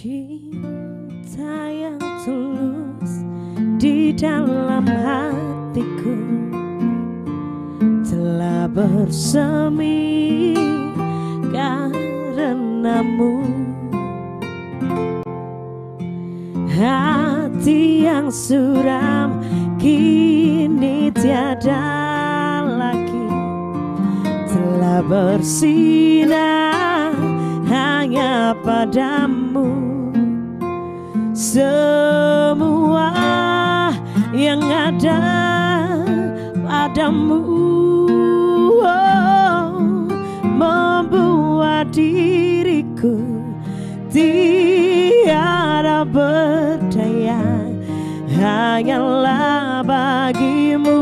Cinta yang tulus di dalam hatiku telah bersemi karenamu. Hati yang suram kini tiada lagi, telah bersinar hanya padamu. Semua yang ada padamu membuat diriku tiada berdaya. Hanyalah bagimu,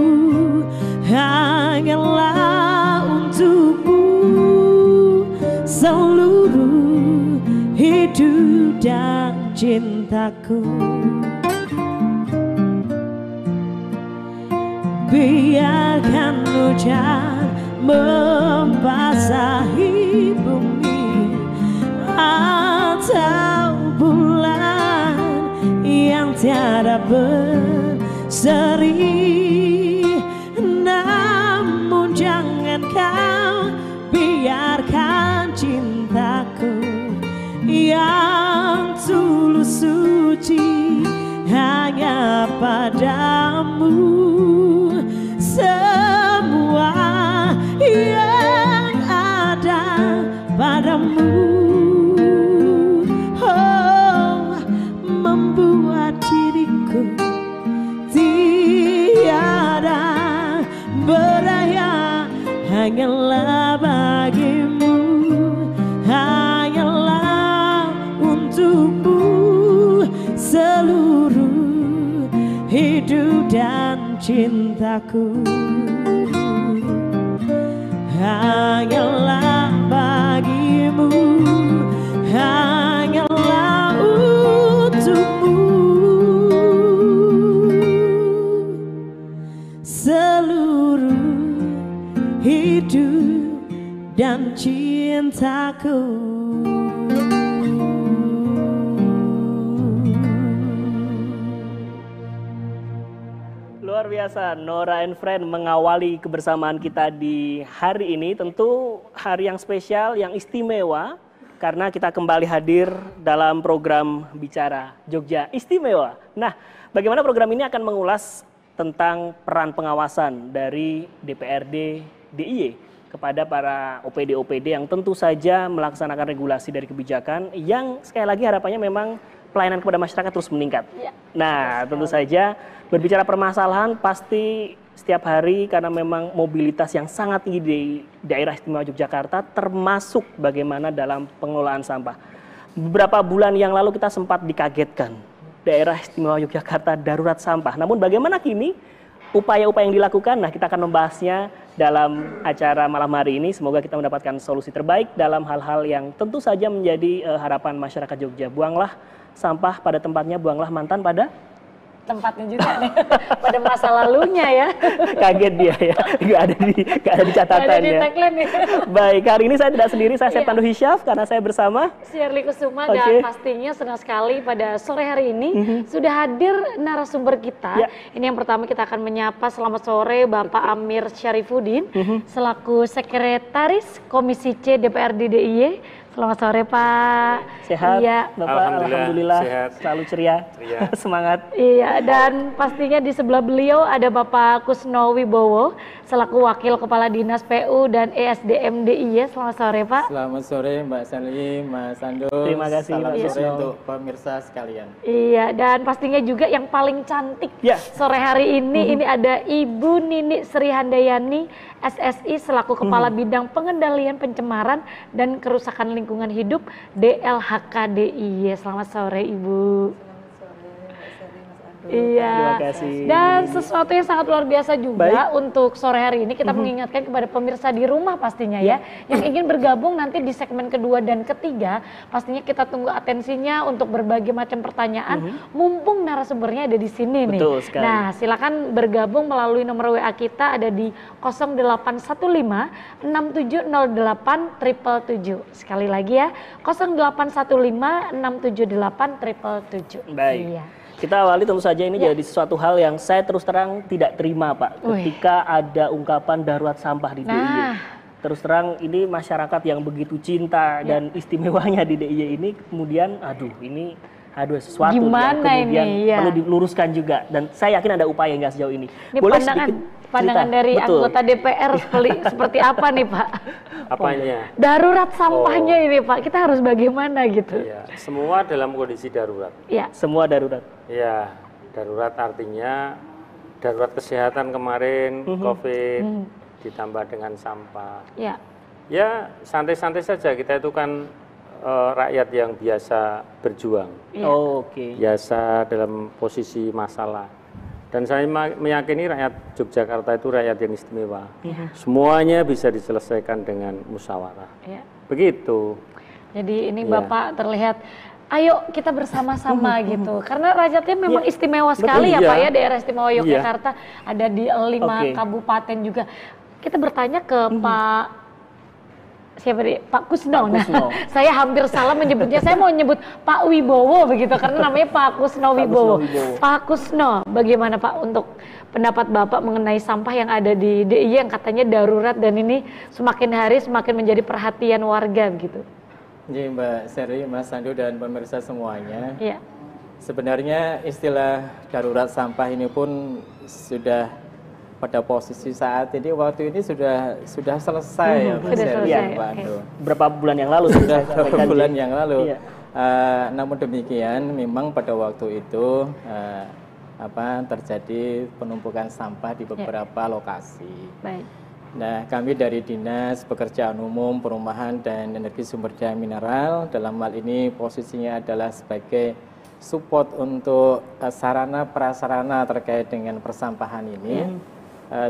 hanyalah untukmu seluruh hidup dan cintaku. Biarkan hujan membasahi bumi atau bulan yang tiada berseri, namun jangan kau biarkan cintaku yang tulus suci hanya padamu. Semua yang ada padamu membuat diriku tiada berdaya. Hanyalah bagimu, hanyalah untukmu seluruh hidup dan cintaku. Hanyalah bagimu, hanyalah untukmu seluruh hidup dan cintaku. Luar biasa, Nora and Friend mengawali kebersamaan kita di hari ini. Tentu hari yang spesial, yang istimewa, karena kita kembali hadir dalam program Bicara Jogja Istimewa. Nah, bagaimana program ini akan mengulas tentang peran pengawasan dari DPRD DIY kepada para OPD-OPD yang tentu saja melaksanakan regulasi dari kebijakan yang sekali lagi harapannya memang pelayanan kepada masyarakat terus meningkat. Ya. Nah, tentu saja berbicara permasalahan pasti setiap hari karena memang mobilitas yang sangat tinggi di daerah istimewa Yogyakarta, termasuk bagaimana dalam pengelolaan sampah. Beberapa bulan yang lalu kita sempat dikagetkan, daerah istimewa Yogyakarta darurat sampah. Namun bagaimana kini upaya-upaya yang dilakukan? Nah, kita akan membahasnya dalam acara malam hari ini. Semoga kita mendapatkan solusi terbaik dalam hal-hal yang tentu saja menjadi harapan masyarakat Jogja. Buanglah sampah pada tempatnya, buanglah mantan pada tempatnya juga nih, pada masa lalunya ya. Kaget dia ya, nggak ada di catatannya. Baik, hari ini saya tidak sendiri, saya Septando Hisyaf karena saya bersama Shirley Kusuma. Dan pastinya senang sekali pada sore hari ini sudah hadir narasumber kita. Ini yang pertama kita akan menyapa, selamat sore Bapak Amir Syarifuddin selaku Sekretaris Komisi C DPRD DIY. Selamat sore Pak. Sehat? Iya. Bapak Alhamdulillah sehat. Selalu ceria. Semangat. Iya, dan pastinya di sebelah beliau ada Bapak Kusno Wibowo selaku Wakil Kepala Dinas PU dan ESDM DIY. Selamat sore Pak. Selamat sore Mbak Sanli, Mas Ando. Terima kasih. Selamat sore untuk pemirsa sekalian. Iya, dan pastinya juga yang paling cantik sore hari ini ada Ibu Nini Sri Handayani SSI selaku Kepala Bidang Pengendalian Pencemaran dan Kerusakan Lingkungan Hidup DLHK DIY. Selamat sore Ibu. Selamat sore Mbak Sari, Mas Ando. Iya. Terima kasih. Dan sesuatu yang sangat luar biasa juga Baik. untuk sore hari ini kita mengingatkan kepada pemirsa di rumah pastinya ya, yang ingin bergabung nanti di segmen kedua dan ketiga, pastinya kita tunggu atensinya untuk berbagai macam pertanyaan. Mumpung narasumbernya ada di sini nih. Betul sekali. Nah, silakan bergabung melalui nomor WA kita ada di 0815 6708 777. Sekali lagi ya, 0815 678 777. Baik. Iya. Kita awali tentu saja ini jadi sesuatu hal yang saya terus terang tidak terima, Pak, Wih. ketika ada ungkapan darurat sampah di DIY. Nah. Terus terang ini masyarakat yang begitu cinta dan istimewanya di DIY ini kemudian aduh sesuatu yang Gimana kemudian ini, ya. perlu diluruskan juga, dan saya yakin ada upaya hingga sejauh ini. Ini pandangan dari anggota DPR seperti apa nih Pak? Apanya? Darurat sampahnya ini Pak, kita harus bagaimana gitu? Ya, semua dalam kondisi darurat. Ya. Semua darurat. Ya, darurat artinya darurat kesehatan kemarin, COVID, ditambah dengan sampah. Ya. Ya, santai-santai saja, kita itu kan rakyat yang biasa berjuang, Ya. Oke. biasa dalam posisi masalah. Dan saya meyakini rakyat Yogyakarta itu rakyat yang istimewa. Semuanya bisa diselesaikan dengan musyawarah. Ya. Begitu. Jadi ini Ya. Bapak terlihat, ayo kita bersama-sama gitu. Karena rakyatnya memang istimewa sekali ya Betul, Pak iya. ya, daerah istimewa Iya. Yogyakarta ada di 5 Oke. kabupaten juga. Kita bertanya ke Pak siapa nih? Pak Kusno. Pak Kusno. Nah, saya hampir salah menyebutnya. Saya mau nyebut Pak Wibowo begitu karena namanya Pak Kusno Wibowo. Wibowo. Pak Kusno, bagaimana Pak untuk pendapat Bapak mengenai sampah yang ada di DIY yang katanya darurat dan ini semakin hari semakin menjadi perhatian warga begitu? Jadi Mbak Seri, Mas Sandu dan pemirsa semuanya, Iya. sebenarnya istilah darurat sampah ini pun sudah pada posisi saat ini waktu ini sudah selesai ya Mbak Sudah Seri, selesai, Mbak oke. Ando. Berapa bulan yang lalu Sudah saya sampaikan, beberapa bulan Ji. yang lalu. Iya. Namun demikian, memang pada waktu itu terjadi penumpukan sampah di beberapa lokasi. Baik. Nah, kami dari Dinas Pekerjaan Umum, Perumahan dan Energi Sumber Daya Mineral dalam hal ini posisinya adalah sebagai support untuk sarana prasarana terkait dengan persampahan ini.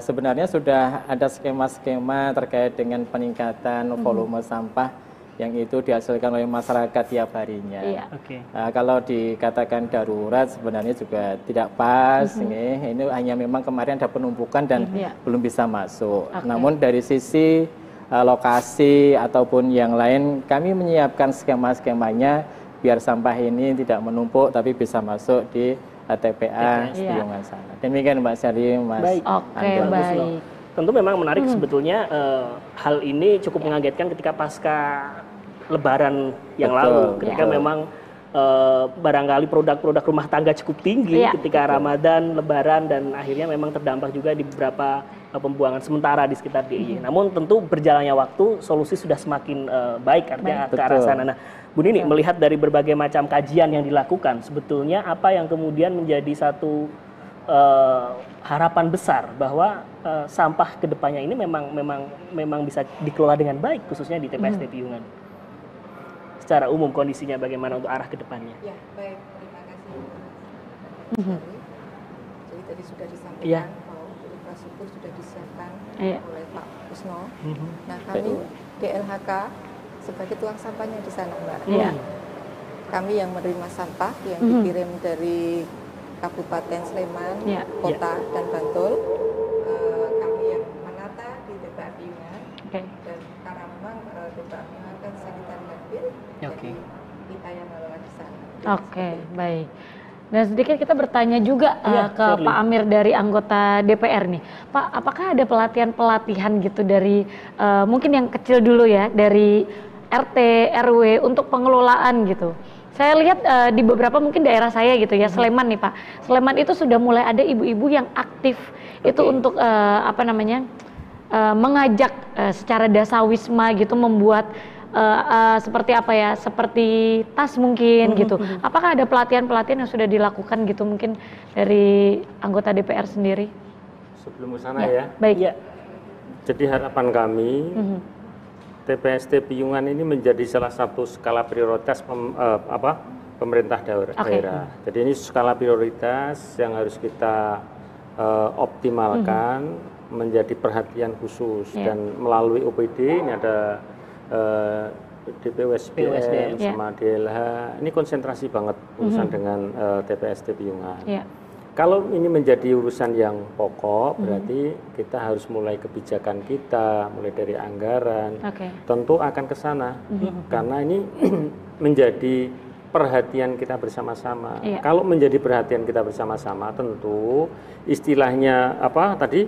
Sebenarnya sudah ada skema-skema terkait dengan peningkatan volume sampah yang itu dihasilkan oleh masyarakat tiap harinya. Iya. Oke. Kalau dikatakan darurat sebenarnya juga tidak pas. Ini hanya memang kemarin ada penumpukan dan Iya. belum bisa masuk. Oke. Namun dari sisi lokasi ataupun yang lain kami menyiapkan skema-skemanya biar sampah ini tidak menumpuk tapi bisa masuk di TPA Iya. Piyungan sana. Demikian Mbak Syari, Mas Baik. Oke, Ando. baik. Tentu memang menarik sebetulnya hal ini cukup mengagetkan ketika pasca Lebaran yang Betul, lalu, ketika betul. memang barangkali produk-produk rumah tangga cukup tinggi Iya. ketika Ramadan, Lebaran, dan akhirnya memang terdampak juga di beberapa pembuangan sementara di sekitar DIY. Namun tentu berjalannya waktu, solusi sudah semakin baik artinya ke arah Betul. sana. Nah, Bu Nini, melihat dari berbagai macam kajian yang dilakukan, sebetulnya apa yang kemudian menjadi satu harapan besar bahwa sampah kedepannya ini memang bisa dikelola dengan baik, khususnya di TPST Piyungan. Secara umum kondisinya bagaimana untuk arah kedepannya? Ya, baik. Terima kasih. Jadi tadi sudah disampaikan Iya. bahwa untuk infrastruktur sudah disiapkan Iya. oleh Pak Kusno. Nah, kami DLHK sebagai tuang sampahnya di sana, Mbak. Iya. Kami yang menerima sampah yang dikirim dari Kabupaten Sleman, Iya. Kota, dan Bantul. Kami yang menata di TPA Piyungan. Oke. Dan karena memang TPA Piyungan kan sanitary landfill, Oke. jadi kita yang mengelola di sana. Oke, baik. Dan sedikit kita bertanya juga Iya, ke Shirley. Pak Amir dari anggota DPR nih. Pak, apakah ada pelatihan-pelatihan gitu dari mungkin yang kecil dulu ya, dari RT, RW untuk pengelolaan gitu? Saya lihat di beberapa mungkin daerah saya gitu ya, Sleman nih Pak. Sleman itu sudah mulai ada ibu-ibu yang aktif itu untuk mengajak secara dasawisma gitu membuat seperti apa ya, seperti tas mungkin gitu. Apakah ada pelatihan-pelatihan yang sudah dilakukan gitu mungkin dari anggota DPR sendiri? Sebelum ke sana ya. Baik. Iya. Jadi harapan kami TPST Piyungan ini menjadi salah satu skala prioritas pemerintah daerah. Jadi ini skala prioritas yang harus kita optimalkan menjadi perhatian khusus dan melalui OPD ini ada DPWSDM sama DLH. Ini konsentrasi banget urusan dengan TPST Piungan. Kalau ini menjadi urusan yang pokok, berarti kita harus mulai kebijakan kita, mulai dari anggaran, tentu akan ke sana, karena ini menjadi perhatian kita bersama-sama. Kalau menjadi perhatian kita bersama-sama, tentu istilahnya apa tadi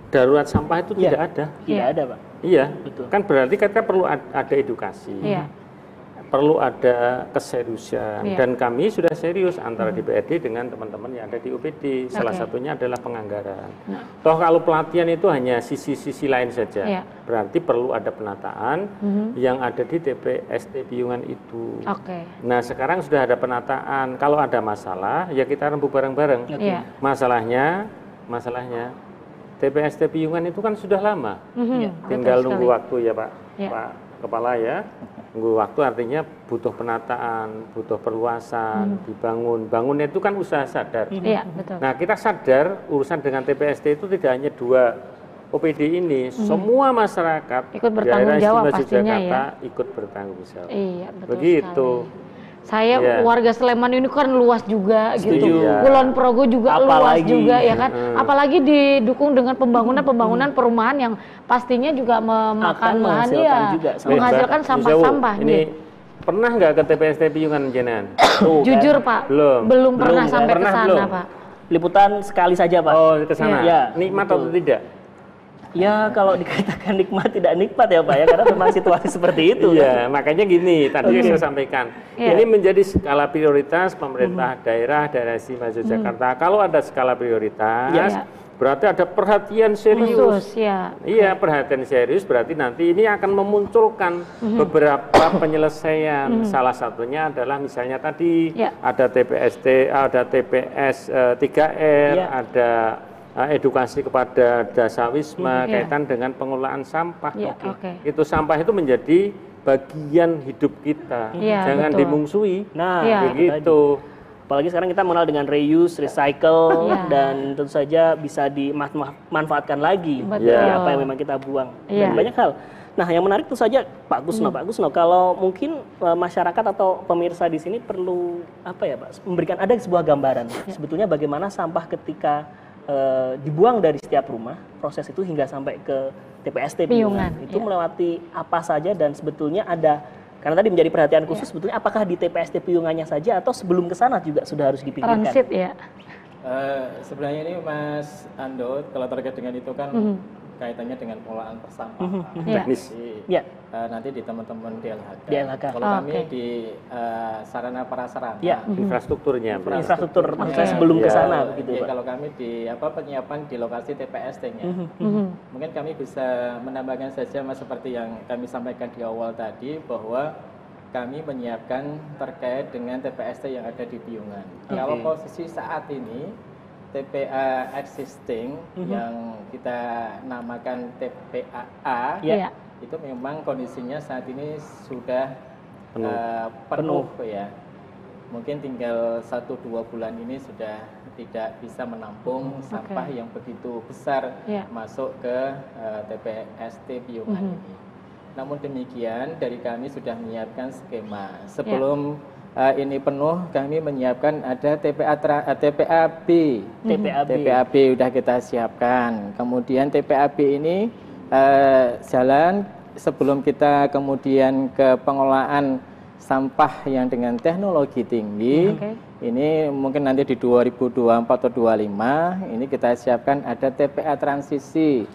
darurat sampah itu tidak ada. Tidak ada, Pak. Iya, betul. Kan berarti kita perlu ada edukasi. Perlu ada keseriusan dan kami sudah serius antara DPRD dengan teman-teman yang ada di OPD. Salah satunya adalah penganggaran. Toh kalau pelatihan itu hanya sisi-sisi lain saja, berarti perlu ada penataan yang ada di TPST Piungan itu. Nah sekarang sudah ada penataan. Kalau ada masalah ya kita rembuk bareng-bareng. Masalahnya TPST Piungan itu kan sudah lama. Tinggal nunggu waktu ya Pak Kepala ya. Nunggu waktu artinya butuh penataan, butuh perluasan, dibangun. Bangunnya itu kan usaha sadar. Nah kita sadar urusan dengan TPST itu tidak hanya 2 OPD ini, semua masyarakat ikut bertanggung jawab pastinya Jakarta ikut bertanggung jawab. Betul begitu. Sekali. Saya warga Sleman ini kan luas juga gitu. Kulon Progo juga luas juga ya kan. Apalagi didukung dengan pembangunan perumahan yang pastinya juga memakan lahan menghasilkan sampah-sampah. Ini pernah nggak ke TPST Piungan Jenan? Jujur Pak, belum pernah sampai ke sana Pak. Liputan sekali saja Pak. Oh ke sana. Nikmat atau tidak? Ya kalau dikatakan nikmat tidak nikmat ya Pak ya, karena memang situasi seperti itu. Makanya gini, tadi saya sampaikan, ini menjadi skala prioritas pemerintah daerah istimewa Yogyakarta. Kalau ada skala prioritas, berarti ada perhatian serius. Iya, perhatian serius berarti nanti ini akan memunculkan beberapa penyelesaian. Salah satunya adalah misalnya tadi ada TPST, ada TPS 3R, ada edukasi kepada dasawisma kaitan dengan pengelolaan sampah. Itu sampah itu menjadi bagian hidup kita, jangan dimungsuhi. Nah, begitu. Apalagi sekarang kita mengenal dengan reuse, recycle, dan tentu saja bisa dimanfaatkan lagi apa yang memang kita buang. Dan banyak hal. Nah, yang menarik itu saja Pak Gusno, kalau mungkin masyarakat atau pemirsa di sini perlu memberikan ada sebuah gambaran sebetulnya bagaimana sampah ketika dibuang dari setiap rumah, proses itu hingga sampai ke TPST Piungan itu melewati apa saja dan sebetulnya ada, karena tadi menjadi perhatian khusus sebetulnya apakah di TPST Piungannya saja atau sebelum ke sana juga sudah harus dipikirkan? Transit sebenarnya ini Mas Ando, kalau terkait dengan itu kan kaitannya dengan pengolahan persampahan teknis. Nanti di teman-teman DLHK. Kalau kami di sarana prasarana, infrastrukturnya, infrastruktur maksudnya sebelum ke sana begitu Pak. Kalau kami di penyiapan di lokasi TPST-nya, mungkin kami bisa menambahkan saja Mas seperti yang kami sampaikan di awal tadi bahwa kami menyiapkan terkait dengan TPST yang ada di Piungan. Kalau posisi saat ini TPA existing yang kita namakan TPAA itu memang kondisinya saat ini sudah penuh ya. Mungkin tinggal 1-2 bulan ini sudah tidak bisa menampung sampah yang begitu besar masuk ke TPST Piungan ini. Namun demikian dari kami sudah menyiapkan skema sebelum ini penuh, kami menyiapkan ada TPAB sudah kita siapkan. Kemudian TPAB ini jalan sebelum kita kemudian ke pengolahan sampah yang dengan teknologi tinggi. Ini mungkin nanti di 2024 atau 2025 ini kita siapkan ada TPA transisi.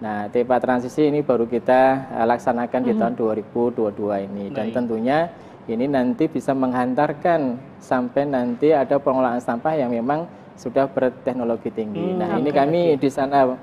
Nah, TPA transisi ini baru kita laksanakan di tahun 2022 ini. Dan tentunya ini nanti bisa menghantarkan sampai nanti ada pengolahan sampah yang memang sudah berteknologi tinggi. Nah, ini kami di sana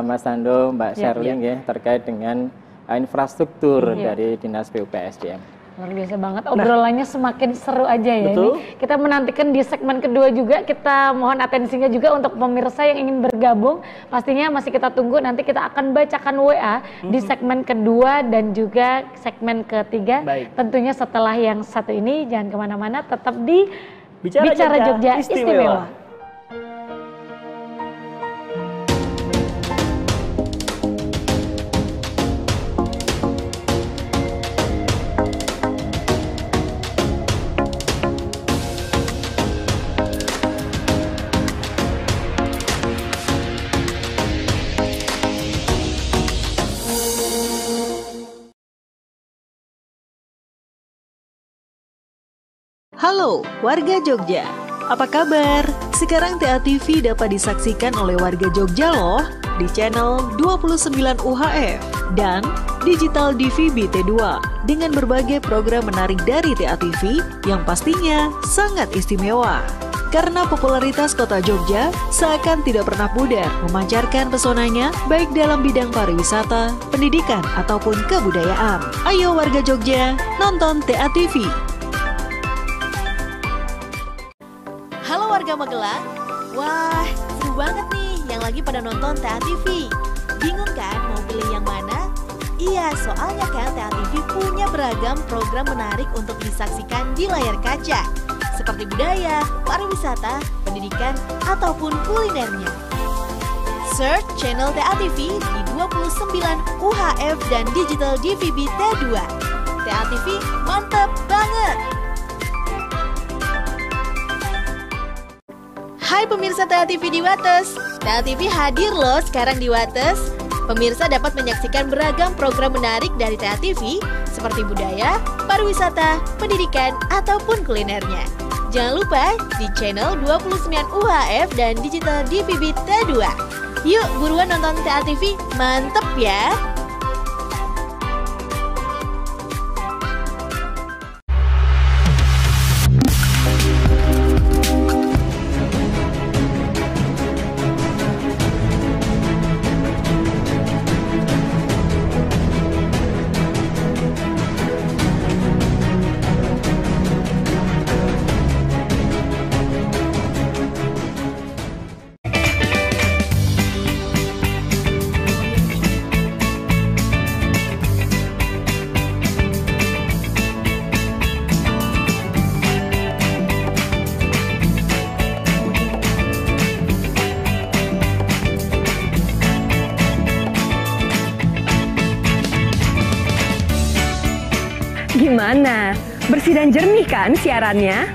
Mas Ando, Mbak Sherling terkait dengan infrastruktur dari Dinas PUPSDM. Luar biasa banget, obrolannya semakin seru aja ya. Betul. Ini kita menantikan di segmen kedua juga, kita mohon atensinya juga untuk pemirsa yang ingin bergabung. Pastinya masih kita tunggu, nanti kita akan bacakan WA di segmen kedua dan juga segmen ketiga. Baik. Tentunya setelah yang satu ini, jangan kemana-mana, tetap di Bicara Jogja Istimewa. Istimewa. Halo warga Jogja, apa kabar? Sekarang TA TV dapat disaksikan oleh warga Jogja loh di channel 29 UHF dan Digital DVB T2 dengan berbagai program menarik dari TA TV yang pastinya sangat istimewa. Karena popularitas kota Jogja seakan tidak pernah pudar memancarkan pesonanya baik dalam bidang pariwisata, pendidikan, ataupun kebudayaan. Ayo warga Jogja, nonton TA TV. Halo warga Magelang, wah seru banget nih yang lagi pada nonton TA TV. Bingung kan mau pilih yang mana? Iya, soalnya kan TA TV punya beragam program menarik untuk disaksikan di layar kaca, seperti budaya, pariwisata, pendidikan, ataupun kulinernya. Search channel TA TV di 29 UHF dan Digital DVB T2. TA TV mantap banget! Hai pemirsa TA TV di Wates, TA TV hadir loh sekarang di Wates. Pemirsa dapat menyaksikan beragam program menarik dari TA TV seperti budaya, pariwisata, pendidikan, ataupun kulinernya. Jangan lupa di channel 29 UHF dan Digital DVB T2. Yuk buruan nonton TA TV, mantep ya! Gimana? Bersih dan jernih kan siarannya?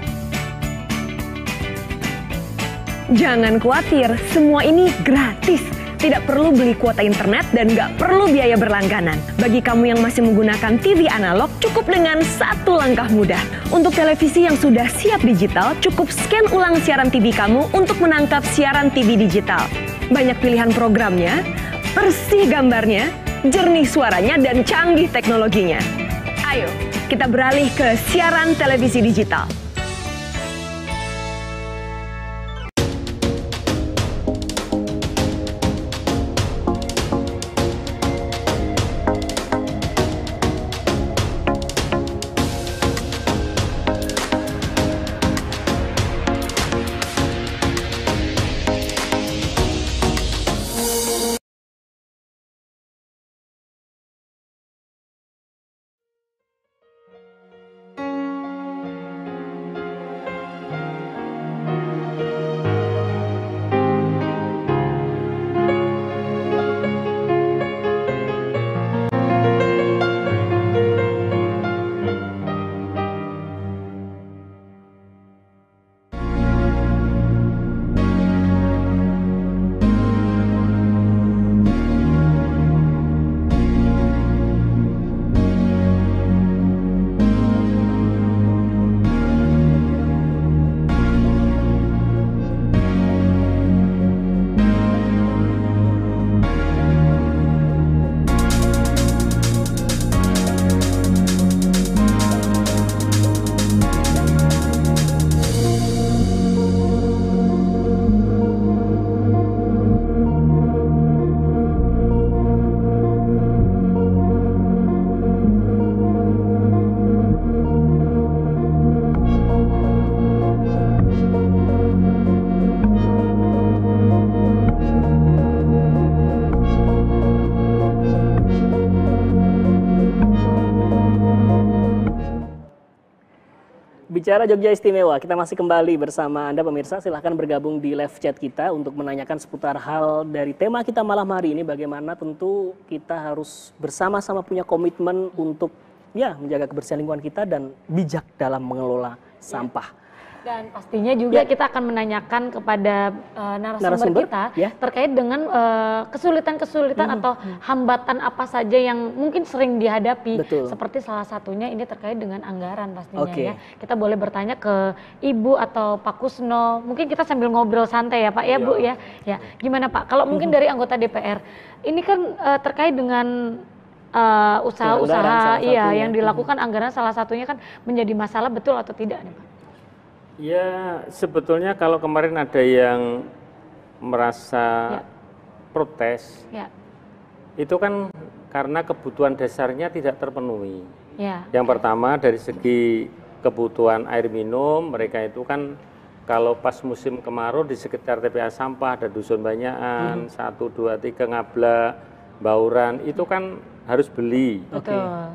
Jangan khawatir, semua ini gratis. Tidak perlu beli kuota internet dan nggak perlu biaya berlangganan. Bagi kamu yang masih menggunakan TV analog, cukup dengan satu langkah mudah. Untuk televisi yang sudah siap digital, cukup scan ulang siaran TV kamu untuk menangkap siaran TV digital. Banyak pilihan programnya, bersih gambarnya, jernih suaranya, dan canggih teknologinya. Ayo, kita beralih ke siaran televisi digital. Bicara Jogja Istimewa, kita masih kembali bersama Anda pemirsa. Silahkan bergabung di live chat kita untuk menanyakan seputar hal dari tema kita malam hari ini. Bagaimana tentu kita harus bersama-sama punya komitmen untuk menjaga kebersihan lingkungan kita dan bijak dalam mengelola sampah. Dan pastinya juga kita akan menanyakan kepada narasumber kita terkait dengan kesulitan-kesulitan atau hambatan apa saja yang mungkin sering dihadapi. Betul. Seperti salah satunya ini terkait dengan anggaran pastinya ya. Kita boleh bertanya ke Ibu atau Pak Kusno. Mungkin kita sambil ngobrol santai ya Pak ya Bu ya. Ya, gimana Pak? Kalau mungkin dari anggota DPR, ini kan terkait dengan usaha-usaha yang dilakukan anggaran salah satunya kan menjadi masalah, betul atau tidak nih Pak? Ya, sebetulnya kalau kemarin ada yang merasa protes, itu kan karena kebutuhan dasarnya tidak terpenuhi. Yang pertama dari segi kebutuhan air minum, mereka itu kan kalau pas musim kemarau di sekitar TPA sampah ada dusun banyakan, 1, 2, 3 Ngabla, Bauran, itu kan harus beli.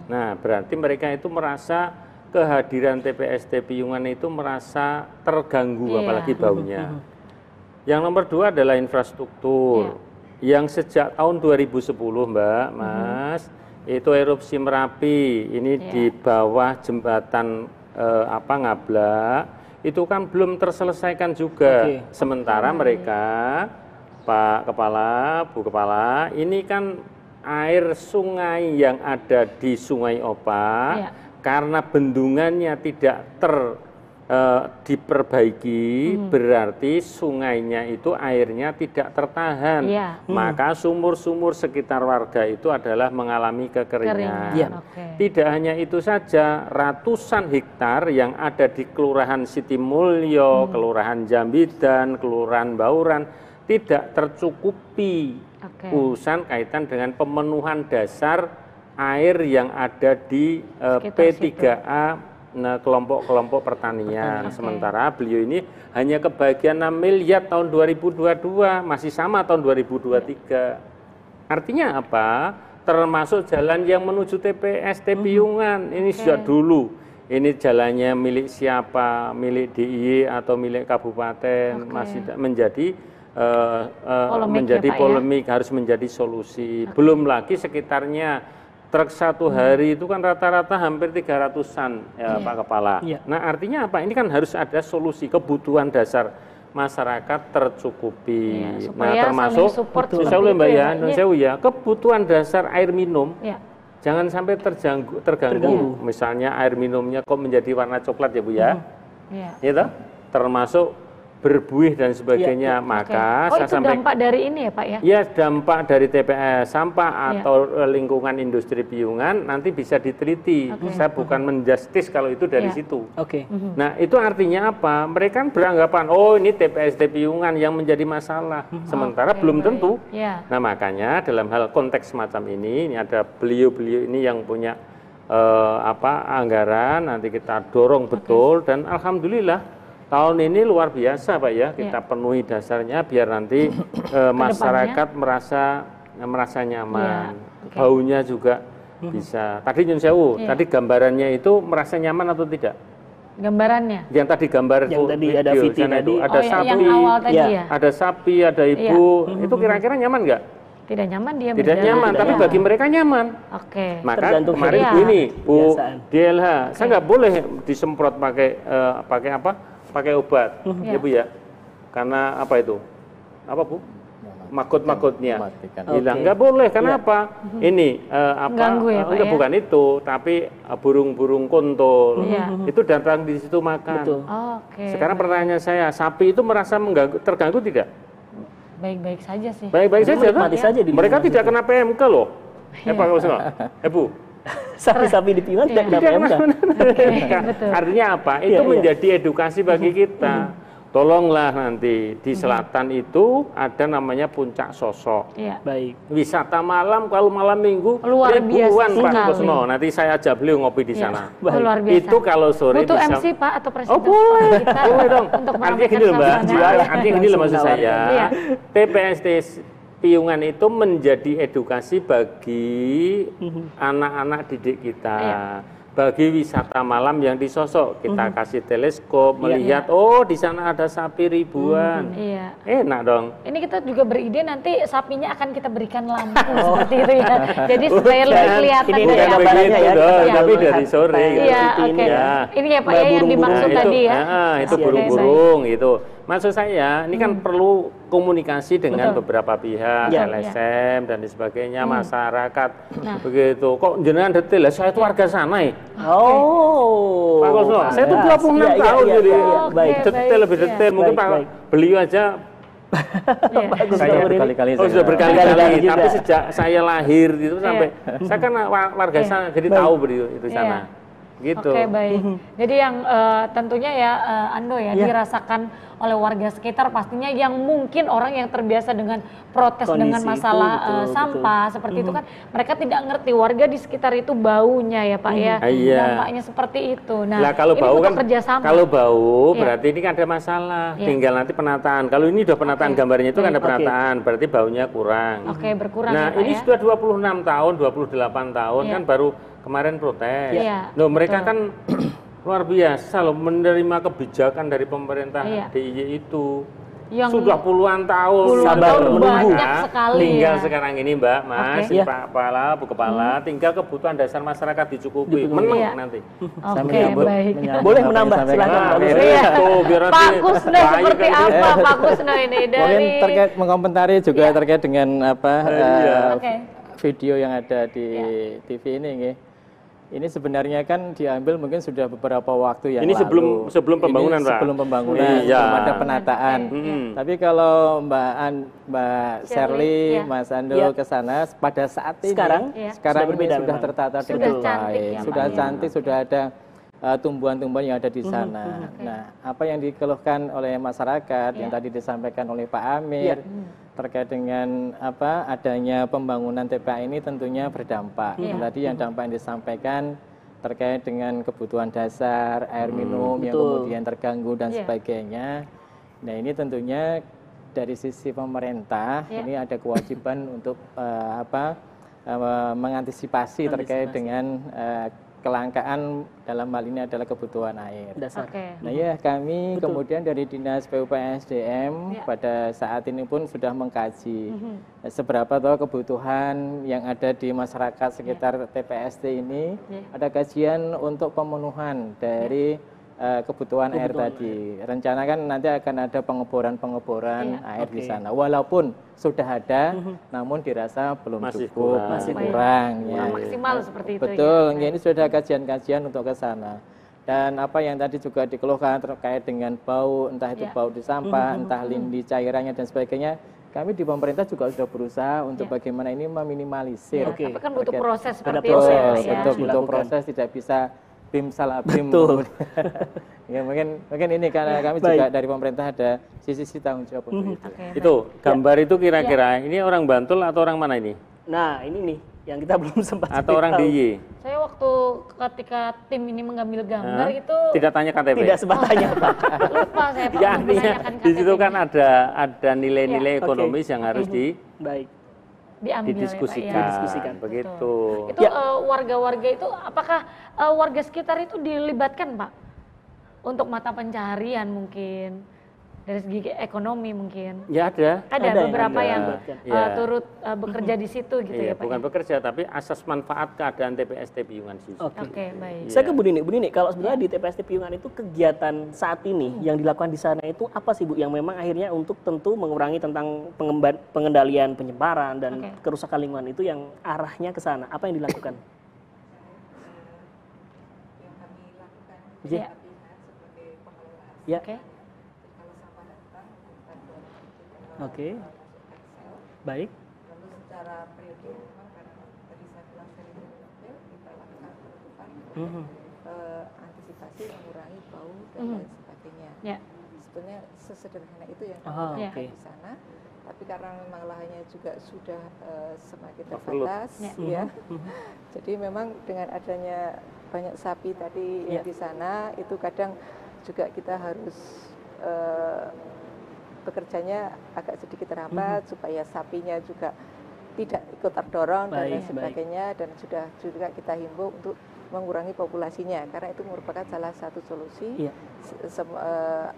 Nah, berarti mereka itu merasa kehadiran TPST Piungan itu merasa terganggu, apalagi baunya. Yang nomor 2 adalah infrastruktur. Yang sejak tahun 2010 Mbak, Mas, itu erupsi Merapi, ini di bawah jembatan Ngabla, itu kan belum terselesaikan juga. Sementara mereka, Pak Kepala, Bu Kepala, ini kan air sungai yang ada di Sungai Opa, karena bendungannya tidak diperbaiki, berarti sungainya itu airnya tidak tertahan. Maka sumur-sumur sekitar warga itu adalah mengalami kekeringan. Tidak hanya itu saja, ratusan hektar yang ada di Kelurahan Sitimulyo, Kelurahan Jambidan, Kelurahan Bauran tidak tercukupi urusan kaitan dengan pemenuhan dasar air yang ada di P3A kelompok-kelompok pertanian. Sementara beliau ini hanya kebagian 6 miliar tahun 2022, masih sama tahun 2023. Artinya apa? Termasuk jalan yang menuju TPST Piungan, ini sudah dulu. Ini jalannya milik siapa, milik DIY atau milik kabupaten, masih menjadi polemik, harus menjadi solusi. Belum lagi sekitarnya truk satu hari itu kan rata-rata hampir 300-an Pak Kepala. Nah, artinya apa? Ini kan harus ada solusi, kebutuhan dasar masyarakat tercukupi. Nah, termasuk Mbak ya, kebutuhan dasar air minum jangan sampai terganggu. Misalnya air minumnya kok menjadi warna coklat ya Bu ya. Gitu? Termasuk berbuih dan sebagainya, maka saya sampaikan dampak dari ini ya Pak ya? Ya, dampak dari TPS sampah atau lingkungan industri Piungan nanti bisa diteliti. Saya bukan menjustis kalau itu dari situ. Nah, itu artinya apa? Mereka beranggapan, oh ini TPST Piungan yang menjadi masalah, sementara belum tentu. Nah, makanya dalam hal konteks semacam ini ada beliau-beliau ini yang punya anggaran, nanti kita dorong betul, dan alhamdulillah tahun ini luar biasa Pak ya, kita penuhi dasarnya biar nanti masyarakat merasa nyaman, baunya juga bisa. Tadi Nyun Sewu, tadi gambarannya itu merasa nyaman atau tidak? Gambarannya? Yang tadi gambar yang tadi ada Viti tadi, ada sapi, yang awal tadi ada sapi, ada ibu, itu kira-kira nyaman nggak? Tidak nyaman dia. Tidak nyaman, tapi bagi mereka nyaman. Maka kemarin ini Bu DLH, saya nggak boleh disemprot pakai pakai obat, ya Bu ya, karena apa itu? Apa Bu? Maggot-maggotnya hilang, nggak boleh. Kenapa? Ini ganggu ya, Pak, enggak, bukan itu, tapi burung-burung kontol itu datang di situ makan. Sekarang pertanyaan saya, sapi itu merasa terganggu tidak? Baik-baik saja sih. Baik-baik saja, mati saja. Mereka tidak kena PMK loh. Pak Kusno, Bu. Sapi-sapi di Piungan tidak kena PMK. Artinya apa? Itu menjadi edukasi bagi kita. Tolonglah nanti di selatan itu ada namanya Puncak Sosok. Baik. Wisata malam, kalau malam minggu luar ribuan biasa Pak Kusno. Nanti saya ajak beliau ngopi di sana. Luar biasa. Itu kalau sore butuh bisa. MC Pak atau presiden? Oh boleh, boleh dong. Untuk artinya gini loh Mbak, artinya gini loh maksud saya. TPST Piungan itu menjadi edukasi bagi anak-anak didik kita. bagi wisata malam yang disosok. Kita kasih teleskop, melihat, oh di sana ada sapi ribuan. Iya. Enak dong. Ini kita juga beride nanti sapinya akan kita berikan lampu seperti itu ya. Jadi supaya lebih kelihatan. Ini bukan gambarannya begitu ya, dong, kita tapi lihat dari sore. Iya, oke. Ya. Ini ya Pak ya yang dimaksud Nah, tadi ya. itu burung-burung itu. Maksud saya, ini kan perlu komunikasi dengan beberapa pihak, LSM dan sebagainya, masyarakat, begitu. Kok jenengan detail? Saya itu warga sana ya. Oh, Pak Kusno, saya itu 26 tahun jadi baik. detail, lebih detail. Mungkin Pak beliau aja Saya berkali-kali. sudah berkali-kali. Tapi sejak saya lahir gitu sampai saya kan warga sana, jadi tahu beliau itu sana. Gitu. Oke, baik. Jadi yang tentunya ya Ando ya dirasakan oleh warga sekitar, pastinya yang mungkin orang yang terbiasa dengan protes Kondisi dengan masalah betul, sampah seperti itu kan mereka tidak ngerti warga di sekitar itu baunya ya Pak ya. Dampaknya seperti itu. Nah, kalau ini bau butuh kan kerjasama. kalau bau berarti ini kan ada masalah. Tinggal nanti penataan. Kalau ini udah penataan gambarnya itu kan ada penataan, berarti baunya kurang. Oke, berkurang Nah, ya Pak ini ya. sudah 26 tahun, 28 tahun kan baru kemarin protes. Loh, mereka kan luar biasa loh menerima kebijakan dari pemerintah DIY itu. Yang sudah puluhan tahun sabar menunggu. Banyak sekali tinggal ya. sekarang ini Mbak, Mas, Pak Kepala, Bu Kepala, tinggal kebutuhan dasar masyarakat dicukupi, menang nanti. Oke, baik. Boleh menambah, silakan Pak Kusno. Pak Kusno seperti apa Pak Kusno ini dari Mungkin terkait mengomentari juga terkait dengan apa video yang ada di TV ini nggih. Ini sebenarnya kan diambil mungkin sudah beberapa waktu yang ini lalu. sebelum pembangunan, Pak. Sebelum pembangunan, belum ada penataan. Tapi kalau Mbak Shirley, Mas Ando ke sana pada saat ini sekarang ini sudah tertata dengan baik, sudah cantik, sudah ada tumbuhan-tumbuhan yang ada di sana. Nah, apa yang dikeluhkan oleh masyarakat yang tadi disampaikan oleh Pak Amir terkait dengan apa adanya pembangunan TPA ini tentunya berdampak. Tadi yang dampak yang disampaikan terkait dengan kebutuhan dasar, air minum yang kemudian terganggu dan sebagainya. Nah, ini tentunya dari sisi pemerintah ini ada kewajiban untuk mengantisipasi terkait dengan kelangkaan dalam hal ini adalah kebutuhan air. Nah ya kami kemudian dari Dinas PUPR SDM pada saat ini pun sudah mengkaji seberapa tahu kebutuhan yang ada di masyarakat sekitar TPST ini. Ada kajian untuk pemenuhan dari kebutuhan air tadi. Rencana kan nanti akan ada pengeboran air di sana. Walaupun sudah ada, namun dirasa belum cukup, masih kurang. Ya. Maksimal seperti itu. Betul, ini sudah ada kajian-kajian untuk ke sana. Dan apa yang tadi juga dikeluhkan terkait dengan bau, entah itu bau di sampah, entah lindi cairannya dan sebagainya. Kami di pemerintah juga sudah berusaha untuk bagaimana ini meminimalisir. Tapi kan butuh proses seperti itu. Ya. Betul, butuh proses, tidak bisa bim salah bim. Ya mungkin ini karena kami juga dari pemerintah ada sisi tanggung jawab untuk itu. Itu gambar itu kira-kira ini orang Bantul atau orang mana ini? Nah, ini nih yang kita belum sempat atau orang DIY. Saya waktu ketika tim ini mengambil gambar itu tidak tanya KTP. Tidak sempat tanya, Pak. Lupa saya Pak. Ya, artinya di situ kan ada nilai-nilai ekonomis yang harus didiskusikan, begitu. Itu warga-warga itu apakah warga sekitar itu dilibatkan Pak untuk mata pencaharian mungkin dari segi ekonomi mungkin? Ya ada beberapa yang turut bekerja di situ gitu ya Pak. Bukan bekerja tapi asas manfaat keadaan TPST Piungan Sisu. Oke, baik. Saya ke Bu Nini, kalau sebenarnya di TPST Piungan itu kegiatan saat ini yang dilakukan di sana itu apa sih Bu yang memang akhirnya untuk tentu mengurangi tentang pengendalian penyebaran dan kerusakan lingkungan itu yang arahnya ke sana. Apa yang dilakukan? Oke. Baik. Lalu secara periode memang karena tadi saya bilang dari kita lakukan penutupan antisipasi mengurangi bau dan lain sebagainya. Sebenarnya sesederhana itu yang kami lakukan di sana. Tapi karena memang lahannya juga sudah semakin terbatas, jadi memang dengan adanya banyak sapi tadi yang di sana, itu kadang juga kita harus bekerjanya agak sedikit terhambat supaya sapinya juga tidak ikut terdorong dan lain sebagainya, dan sudah juga kita himbau untuk mengurangi populasinya, karena itu merupakan salah satu solusi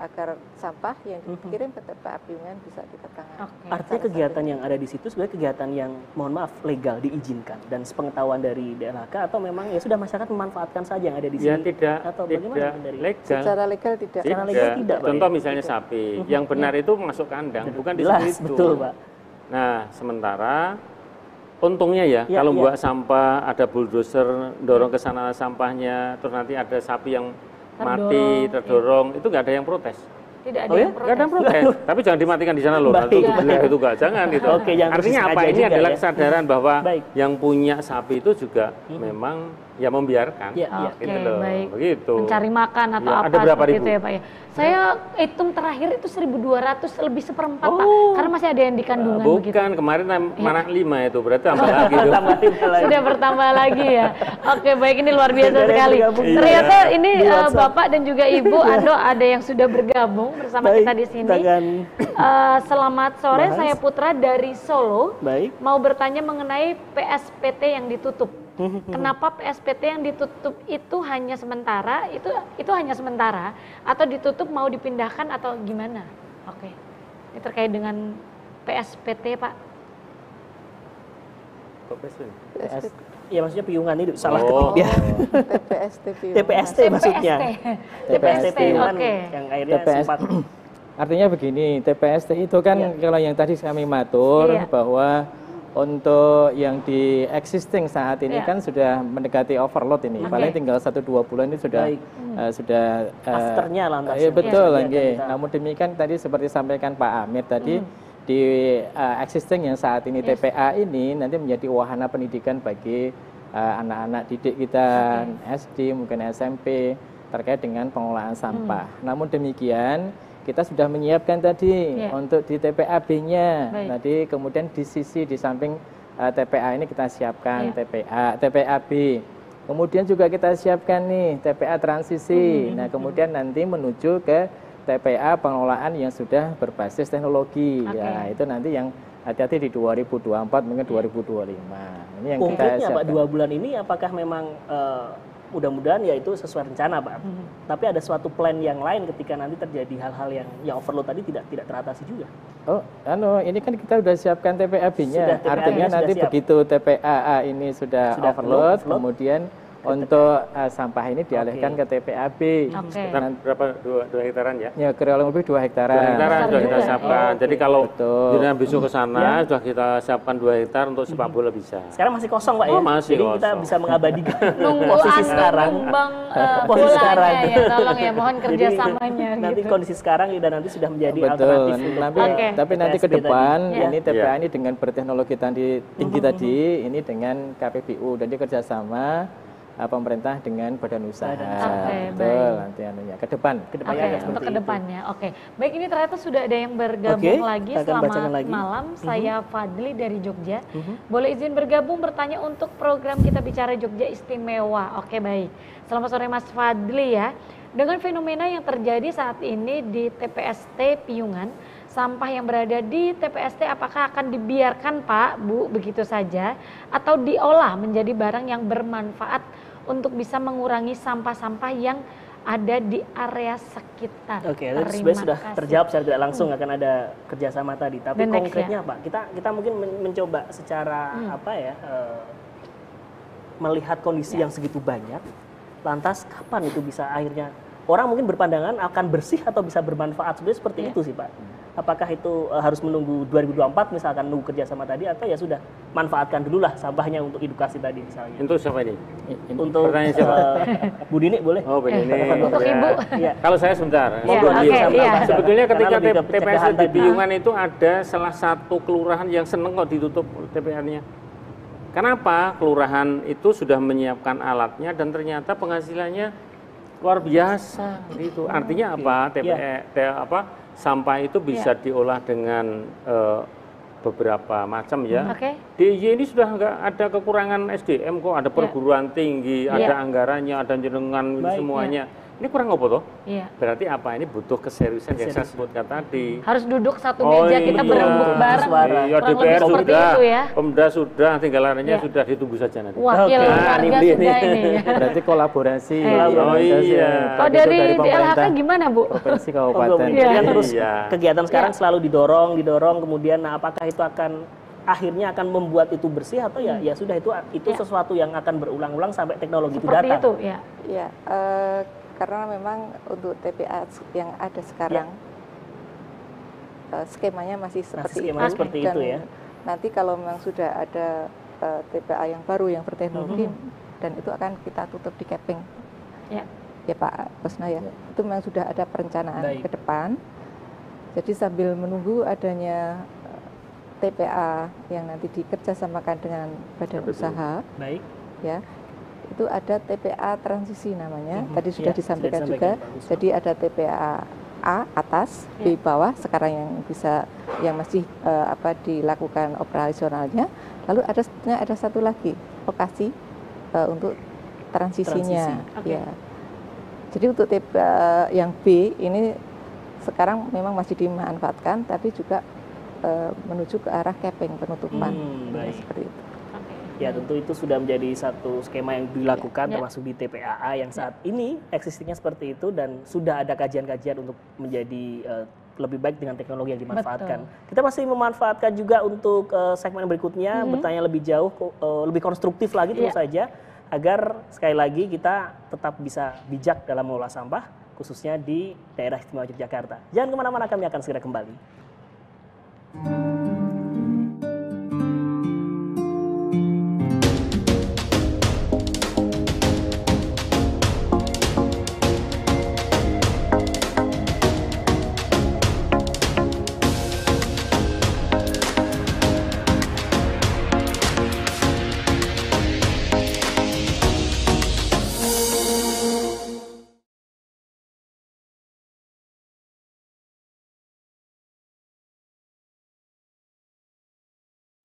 agar sampah yang dikirim ke TPA Piungan bisa kita tangani. Artinya kegiatan yang ada di situ sebenarnya kegiatan yang mohon maaf legal, diizinkan dan sepengetahuan dari DLHK, atau memang ya sudah masyarakat memanfaatkan saja yang ada di sini? Ya tidak, atau tidak legal. Secara legal tidak. Secara legal tidak, Pak. Contoh misalnya sapi, yang benar itu masuk kandang, bukan di situ. Betul, Pak. Nah, sementara untungnya kalau buang sampah, ada bulldozer dorong ke sana sampahnya, terus nanti ada sapi yang mati, terdorong, itu nggak ada yang protes. Tidak ada yang protes. Nggak ada yang protes. Tapi jangan dimatikan di sana loh. Nanti itu nggak, jangan gitu. Artinya apa? Ini adalah kesadaran bahwa yang punya sapi itu juga memang ya membiarkan. Gitu loh. Begitu. Mencari makan atau apa ada berapa ribu? gitu ya Pak ya. Saya hitung terakhir itu 1.200, lebih seperempat Pak. Karena masih ada yang di kandungan begitu. Bukan, kemarin mana 5 itu, berarti tambah lagi. Sudah bertambah lagi ya. Oke, baik, ini luar biasa sekali. Ternyata ini Bapak dan juga Ibu Ando ada yang sudah bergabung bersama kita di sini. Selamat sore, saya Putra dari Solo. Mau bertanya mengenai PSPT yang ditutup. Kenapa PSPT yang ditutup itu hanya sementara? Itu hanya sementara atau ditutup mau dipindahkan atau gimana? Oke. Ini terkait dengan PSPT, Pak. Ya maksudnya Piungan ini salah ketik ya. TPST maksudnya. TPST Piungan yang akhirnya sempat. Artinya begini, TPST itu kan kalau yang tadi kami matur bahwa untuk yang di existing saat ini kan sudah mendekati overload ini, paling tinggal 1-2 bulan ini sudah afternya lantas. Betul lagi. Namun demikian tadi seperti sampaikan Pak Amir tadi di existing yang saat ini TPA ini nanti menjadi wahana pendidikan bagi anak-anak didik kita SD mungkin SMP terkait dengan pengelolaan sampah. Namun demikian kita sudah menyiapkan tadi untuk di TPA-B-nya. Tadi kemudian di sisi di samping TPA ini kita siapkan TPA-B. Kemudian juga kita siapkan nih TPA transisi. Nah, kemudian nanti menuju ke TPA pengelolaan yang sudah berbasis teknologi. Ya, itu nanti yang hati-hati di 2024 mungkin 2025. Ini yang konkretnya kita Pak, 2 bulan ini apakah memang mudah-mudahan ya itu sesuai rencana Pak. Tapi ada suatu plan yang lain ketika nanti terjadi hal-hal yang overload tadi tidak teratasi juga. Ini kan kita sudah siapkan TPA-B-nya. Artinya nanti begitu TPA-A ini sudah overload, kemudian untuk sampah ini dialihkan ke TPA-B. Berapa 2 hektaran ya? Ya, kurang lebih 2 hektaran. 2 hektaran sudah kita siapkan. Jadi kalau jenengan besok ke sana sudah kita siapkan 2 hektar untuk sepak bola bisa. Sekarang masih kosong Pak ya? Masih jadi kosong. Kita bisa mengabadikan nunggu posisi sekarang. Posisi sekarang ya, tolong ya, mohon kerjasamanya. Nanti kondisi sekarang dan nanti sudah menjadi alternatif. Alternatif. Tapi nanti ke depan ini TPA ini dengan berteknologi tinggi tadi, ini dengan KPBU dan dia kerjasama pemerintah dengan badan usaha. Betul, nanti anunya ke depan. Untuk ke depannya. Baik, ini ternyata sudah ada yang bergabung lagi. Selamat malam, saya Fadli dari Jogja. Boleh izin bergabung bertanya untuk program Kita Bicara Jogja Istimewa. Baik. Selamat sore Mas Fadli ya. Dengan fenomena yang terjadi saat ini di TPST Piungan, sampah yang berada di TPST apakah akan dibiarkan Pak, Bu, begitu saja atau diolah menjadi barang yang bermanfaat untuk bisa mengurangi sampah-sampah yang ada di area sekitar? Sebenarnya sudah terjawab secara tidak langsung akan ada kerjasama tadi. Tapi konkretnya Pak, kita mungkin mencoba secara melihat kondisi yang segitu banyak. Lantas kapan itu bisa akhirnya orang mungkin berpandangan akan bersih atau bisa bermanfaat, sebenarnya seperti itu sih Pak. Apakah itu harus menunggu 2024 misalkan nunggu kerjasama tadi, atau ya sudah manfaatkan dulu lah sampahnya untuk edukasi tadi misalnya. Untuk siapa ini? Untuk Bu Dini boleh? Bu Dini. Untuk Ibu. Kalau saya sebentar. Sebetulnya ketika TPS di Piungan itu ada salah satu kelurahan yang seneng kok ditutup TPA-nya. Kenapa? Kelurahan itu sudah menyiapkan alatnya dan ternyata penghasilannya luar biasa gitu. Artinya apa? Sampah itu bisa diolah dengan beberapa macam ya. DIY ini sudah nggak ada kekurangan SDM kok, ada perguruan tinggi, ada anggarannya, ada jenengan semuanya. Ini kurang apa toh? Iya. Berarti apa? Ini butuh keseriusan yang saya sebutkan tadi. Harus duduk satu meja, kita berembuk bareng. Iya, DPR sudah, itu ya. Pemda sudah, tinggal lainnya sudah, ditunggu saja nanti. Wakil warga sudah ini. Berarti kolaborasi. Oh iya. Oh dari DLHK gimana Bu? Provinsi kabupaten. Terus kegiatan sekarang selalu didorong, kemudian apakah itu akan akhirnya akan membuat itu bersih atau ya sudah itu sesuatu yang akan berulang-ulang sampai teknologi itu datang. Seperti itu ya. Ya, karena memang untuk TPA yang ada sekarang skemanya masih seperti itu. Seperti itu ya. Nanti kalau memang sudah ada TPA yang baru yang berteknologi dan itu akan kita tutup di capping. Ya Pak Kusna ya. Itu memang sudah ada perencanaan ke depan. Jadi sambil menunggu adanya TPA yang nanti dikerjasamakan dengan badan usaha, ya itu ada TPA transisi namanya. Tadi sudah disampaikan juga. Jadi ada TPA A atas, B bawah. Sekarang yang masih dilakukan operasionalnya. Lalu ada satu lagi lokasi untuk transisinya. Ya. Jadi untuk TPA yang B ini sekarang memang masih dimanfaatkan, tapi juga menuju ke arah capping penutupan seperti itu. Ya tentu itu sudah menjadi satu skema yang dilakukan termasuk di TPAA yang saat ini existingnya seperti itu dan sudah ada kajian-kajian untuk menjadi lebih baik dengan teknologi yang dimanfaatkan. Kita masih memanfaatkan juga untuk segmen berikutnya bertanya lebih jauh, lebih konstruktif lagi tentu saja agar sekali lagi kita tetap bisa bijak dalam mengelola sampah khususnya di daerah istimewa Yogyakarta. Jangan kemana-mana, kami akan segera kembali.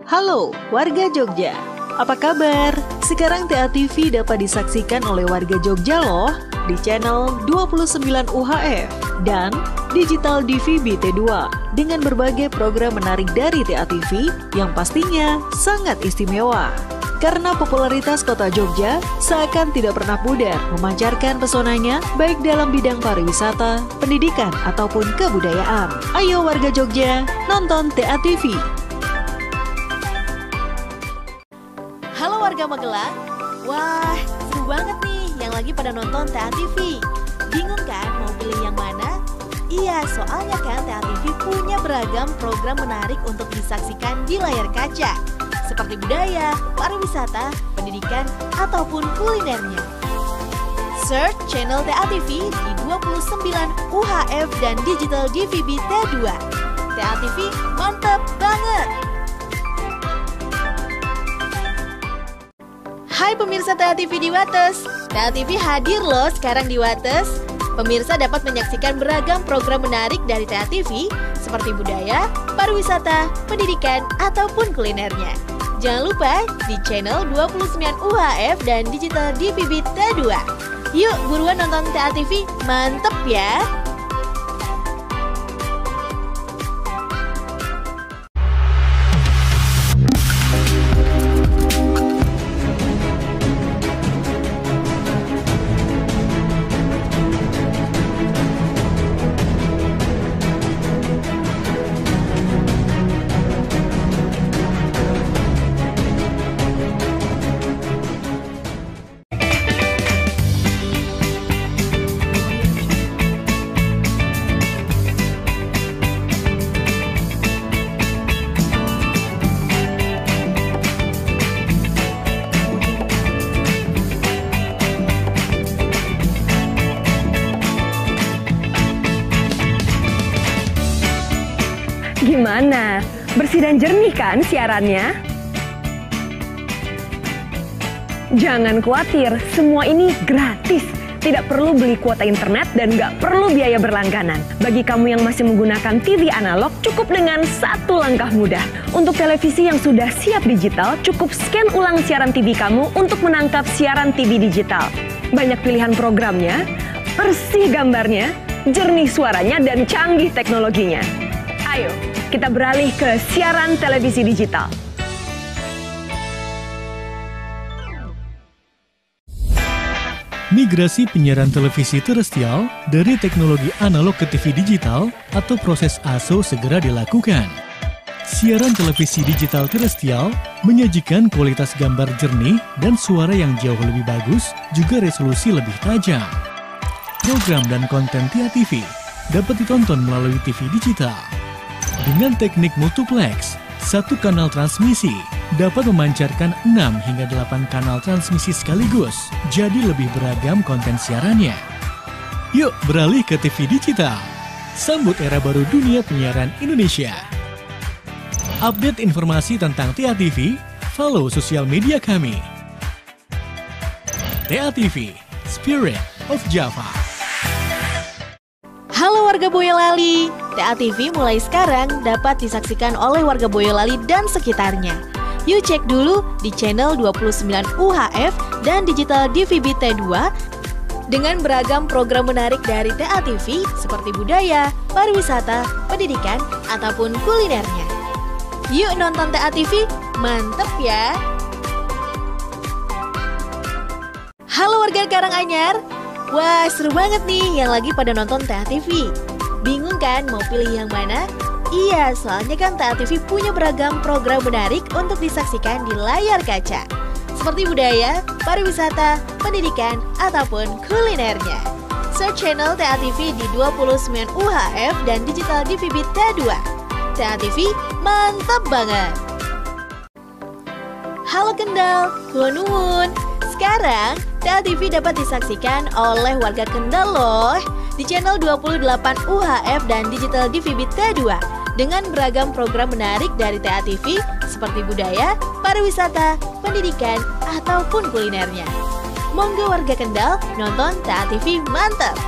Halo warga Jogja, apa kabar? Sekarang TA TV dapat disaksikan oleh warga Jogja loh di channel 29 UHF dan Digital DVB T2 dengan berbagai program menarik dari TA TV yang pastinya sangat istimewa. Karena popularitas kota Jogja seakan tidak pernah pudar memancarkan pesonanya baik dalam bidang pariwisata, pendidikan, ataupun kebudayaan. Ayo warga Jogja, nonton TA TV. Halo warga Magelang, wah seru banget nih yang lagi pada nonton TA TV. Bingung kan mau pilih yang mana? Iya, soalnya kan TA TV punya beragam program menarik untuk disaksikan di layar kaca. Seperti budaya, pariwisata, pendidikan, ataupun kulinernya. Search channel TA TV di 29 UHF dan Digital DVB T2. TA TV mantap banget! Hai pemirsa TA TV di Wates, TA TV hadir loh sekarang di Wates. Pemirsa dapat menyaksikan beragam program menarik dari TA TV seperti budaya, pariwisata, pendidikan, ataupun kulinernya. Jangan lupa di channel 29 UHF dan Digital DVB T2. Yuk buruan nonton TA TV, mantep ya! Gimana? Bersih dan jernih kan siarannya? Jangan khawatir, semua ini gratis. Tidak perlu beli kuota internet dan nggak perlu biaya berlangganan. Bagi kamu yang masih menggunakan TV analog, cukup dengan satu langkah mudah. Untuk televisi yang sudah siap digital, cukup scan ulang siaran TV kamu untuk menangkap siaran TV digital. Banyak pilihan programnya, bersih gambarnya, jernih suaranya, dan canggih teknologinya. Ayo, kita beralih ke siaran televisi digital. Migrasi penyiaran televisi terestrial dari teknologi analog ke TV digital atau proses ASO segera dilakukan. Siaran televisi digital terestrial menyajikan kualitas gambar jernih dan suara yang jauh lebih bagus, juga resolusi lebih tajam. Program dan konten TIA TV dapat ditonton melalui TV digital. Dengan teknik multiplex, satu kanal transmisi dapat memancarkan 6 hingga 8 kanal transmisi sekaligus, jadi lebih beragam konten siarannya. Yuk beralih ke TV digital. Sambut era baru dunia penyiaran Indonesia. Update informasi tentang TIA TV, follow sosial media kami. TIA TV, Spirit of Java. Halo warga Boyolali, TIA TV mulai sekarang dapat disaksikan oleh warga Boyolali dan sekitarnya. Yuk cek dulu di channel 29 UHF dan digital DVB T2 dengan beragam program menarik dari TIA TV seperti budaya, pariwisata, pendidikan, ataupun kulinernya. Yuk nonton TIA TV, mantep ya! Halo warga Karanganyar, wah seru banget nih yang lagi pada nonton TIA TV. Bingung kan mau pilih yang mana? Iya, soalnya kan TIA TV punya beragam program menarik untuk disaksikan di layar kaca. Seperti budaya, pariwisata, pendidikan, ataupun kulinernya. Search channel TIA TV di 29 UHF dan digital DVB T2. TIA TV mantap banget! Halo Kendal, Kulon Nuwun. Sekarang TIA TV dapat disaksikan oleh warga Kendal loh di channel 28 UHF dan digital DVB T2 dengan beragam program menarik dari TIA TV seperti budaya, pariwisata, pendidikan, ataupun kulinernya. Monggo warga Kendal nonton TIA TV mantap!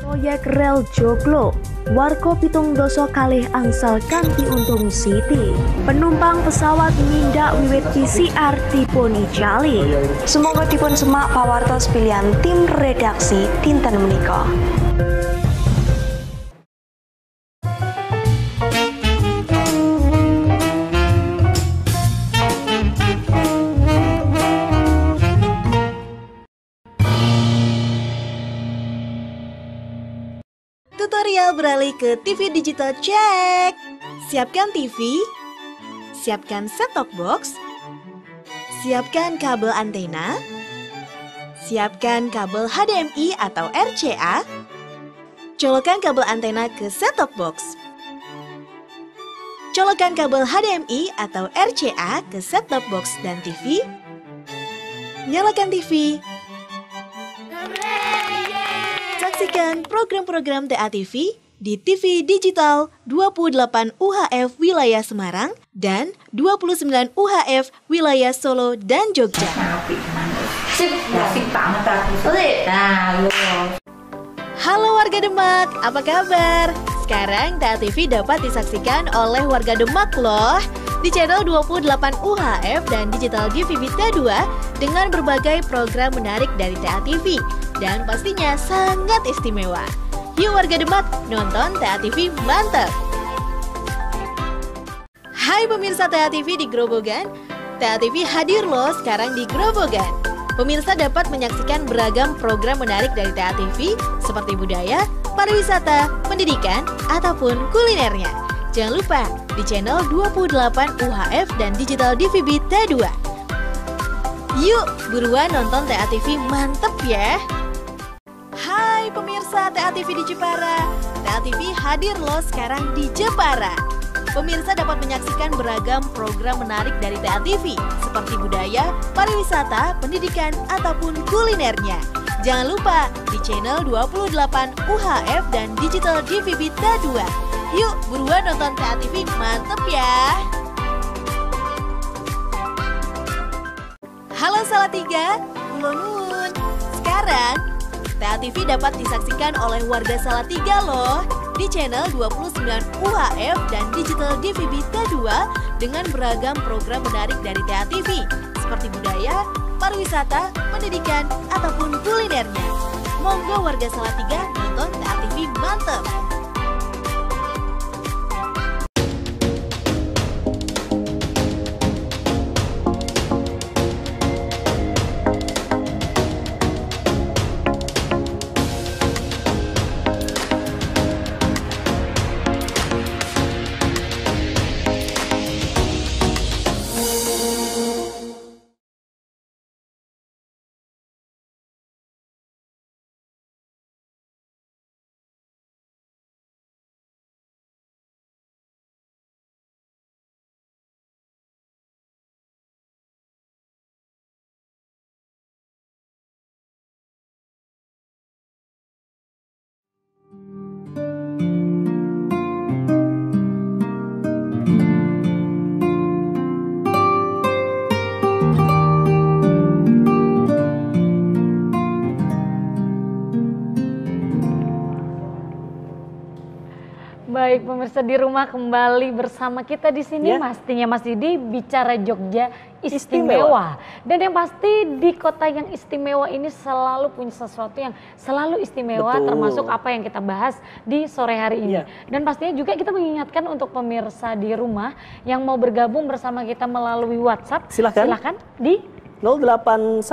Proyek Rel Joglo, Warko Pitung Doso kalih angsal kanthi untung Siti. Penumpang pesawat mindak wiwit PCR dipun ijali. Semoga dipun semak pawartos pilihan tim redaksi dinten menika. Tutorial beralih ke TV digital cek. Siapkan TV, siapkan set-top box, siapkan kabel antena, siapkan kabel HDMI atau RCA, colokkan kabel antena ke set-top box, colokkan kabel HDMI atau RCA ke set-top box dan TV, nyalakan TV. Saksikan program-program TIA TV di TV Digital 28 UHF wilayah Semarang dan 29 UHF wilayah Solo dan Jogja. Halo warga Demak, apa kabar? Sekarang TIA TV dapat disaksikan oleh warga Demak loh di channel 28 UHF dan digital DVB T2 dengan berbagai program menarik dari TIA TV dan pastinya sangat istimewa. Yuk warga Demak nonton TIA TV mantap! Hai pemirsa TIA TV di Grobogan, TIA TV hadir loh sekarang di Grobogan. Pemirsa dapat menyaksikan beragam program menarik dari TIA TV seperti budaya, pariwisata, pendidikan, ataupun kulinernya. Jangan lupa di channel 28 UHF dan digital DVB T2. Yuk buruan nonton TIA TV mantep ya! Hai pemirsa TIA TV di Jepara, TIA TV hadir loh sekarang di Jepara. Pemirsa dapat menyaksikan beragam program menarik dari TIA TV seperti budaya, pariwisata, pendidikan, ataupun kulinernya. Jangan lupa di channel 28 UHF dan digital DVB T2. Yuk buruan nonton TIA TV mantep ya! Halo Salatiga, Kulon Nuwun. Sekarang TIA TV dapat disaksikan oleh warga Salatiga loh di channel 29 UHF dan digital DVB T2 dengan beragam program menarik dari TIA TV seperti budaya, pariwisata, pendidikan, ataupun kulinernya. Monggo warga Salatiga nonton TATV mantep! Baik, pemirsa di rumah kembali bersama kita di sini, pastinya masih di Bicara Jogja Istimewa. Dan yang pasti di kota yang istimewa ini selalu punya sesuatu yang selalu istimewa, termasuk apa yang kita bahas di sore hari ini. Dan pastinya juga kita mengingatkan untuk pemirsa di rumah yang mau bergabung bersama kita melalui WhatsApp, silakan di 0815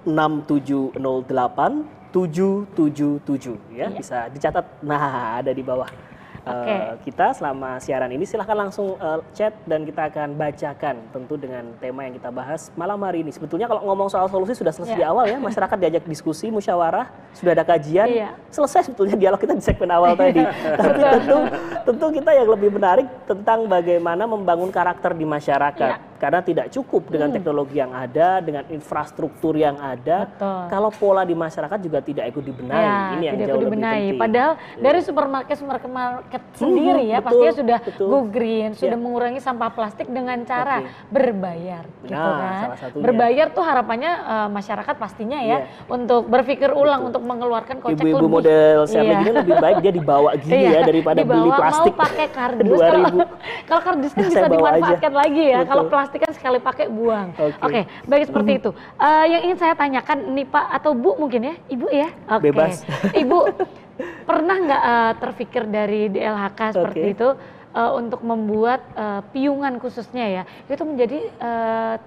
6708 777 ya, bisa dicatat. Nah, ada di bawah. Kita selama siaran ini silahkan langsung chat dan kita akan bacakan tentu dengan tema yang kita bahas malam hari ini. Sebetulnya kalau ngomong soal solusi sudah selesai di awal ya, masyarakat diajak diskusi, musyawarah, sudah ada kajian, selesai sebetulnya dialog kita di segmen awal tadi. Tapi tentu kita yang lebih menarik tentang bagaimana membangun karakter di masyarakat. Karena tidak cukup dengan teknologi yang ada, dengan infrastruktur yang ada, kalau pola di masyarakat juga tidak ikut dibenahi. Ini yang jauh lebih penting. Padahal dari supermarket sendiri ya, pastinya sudah go green, sudah mengurangi sampah plastik dengan cara berbayar, gitu kan. Berbayar tuh harapannya masyarakat pastinya ya, untuk berpikir ulang, untuk mengeluarkan kocek lebih. Ibu-ibu model siapa gini lebih baik dia dibawa gini ya, daripada beli plastik. Mau pakai kardus, kalau kardus kan bisa dimanfaatkan lagi ya, kalau plastik kan sekali pakai buang. Oke, baik seperti itu. Yang ingin saya tanyakan nih Pak atau Bu mungkin ya, Ibu ya. Bebas. Ibu pernah nggak terpikir dari DLHK seperti itu untuk membuat piungan khususnya ya, itu menjadi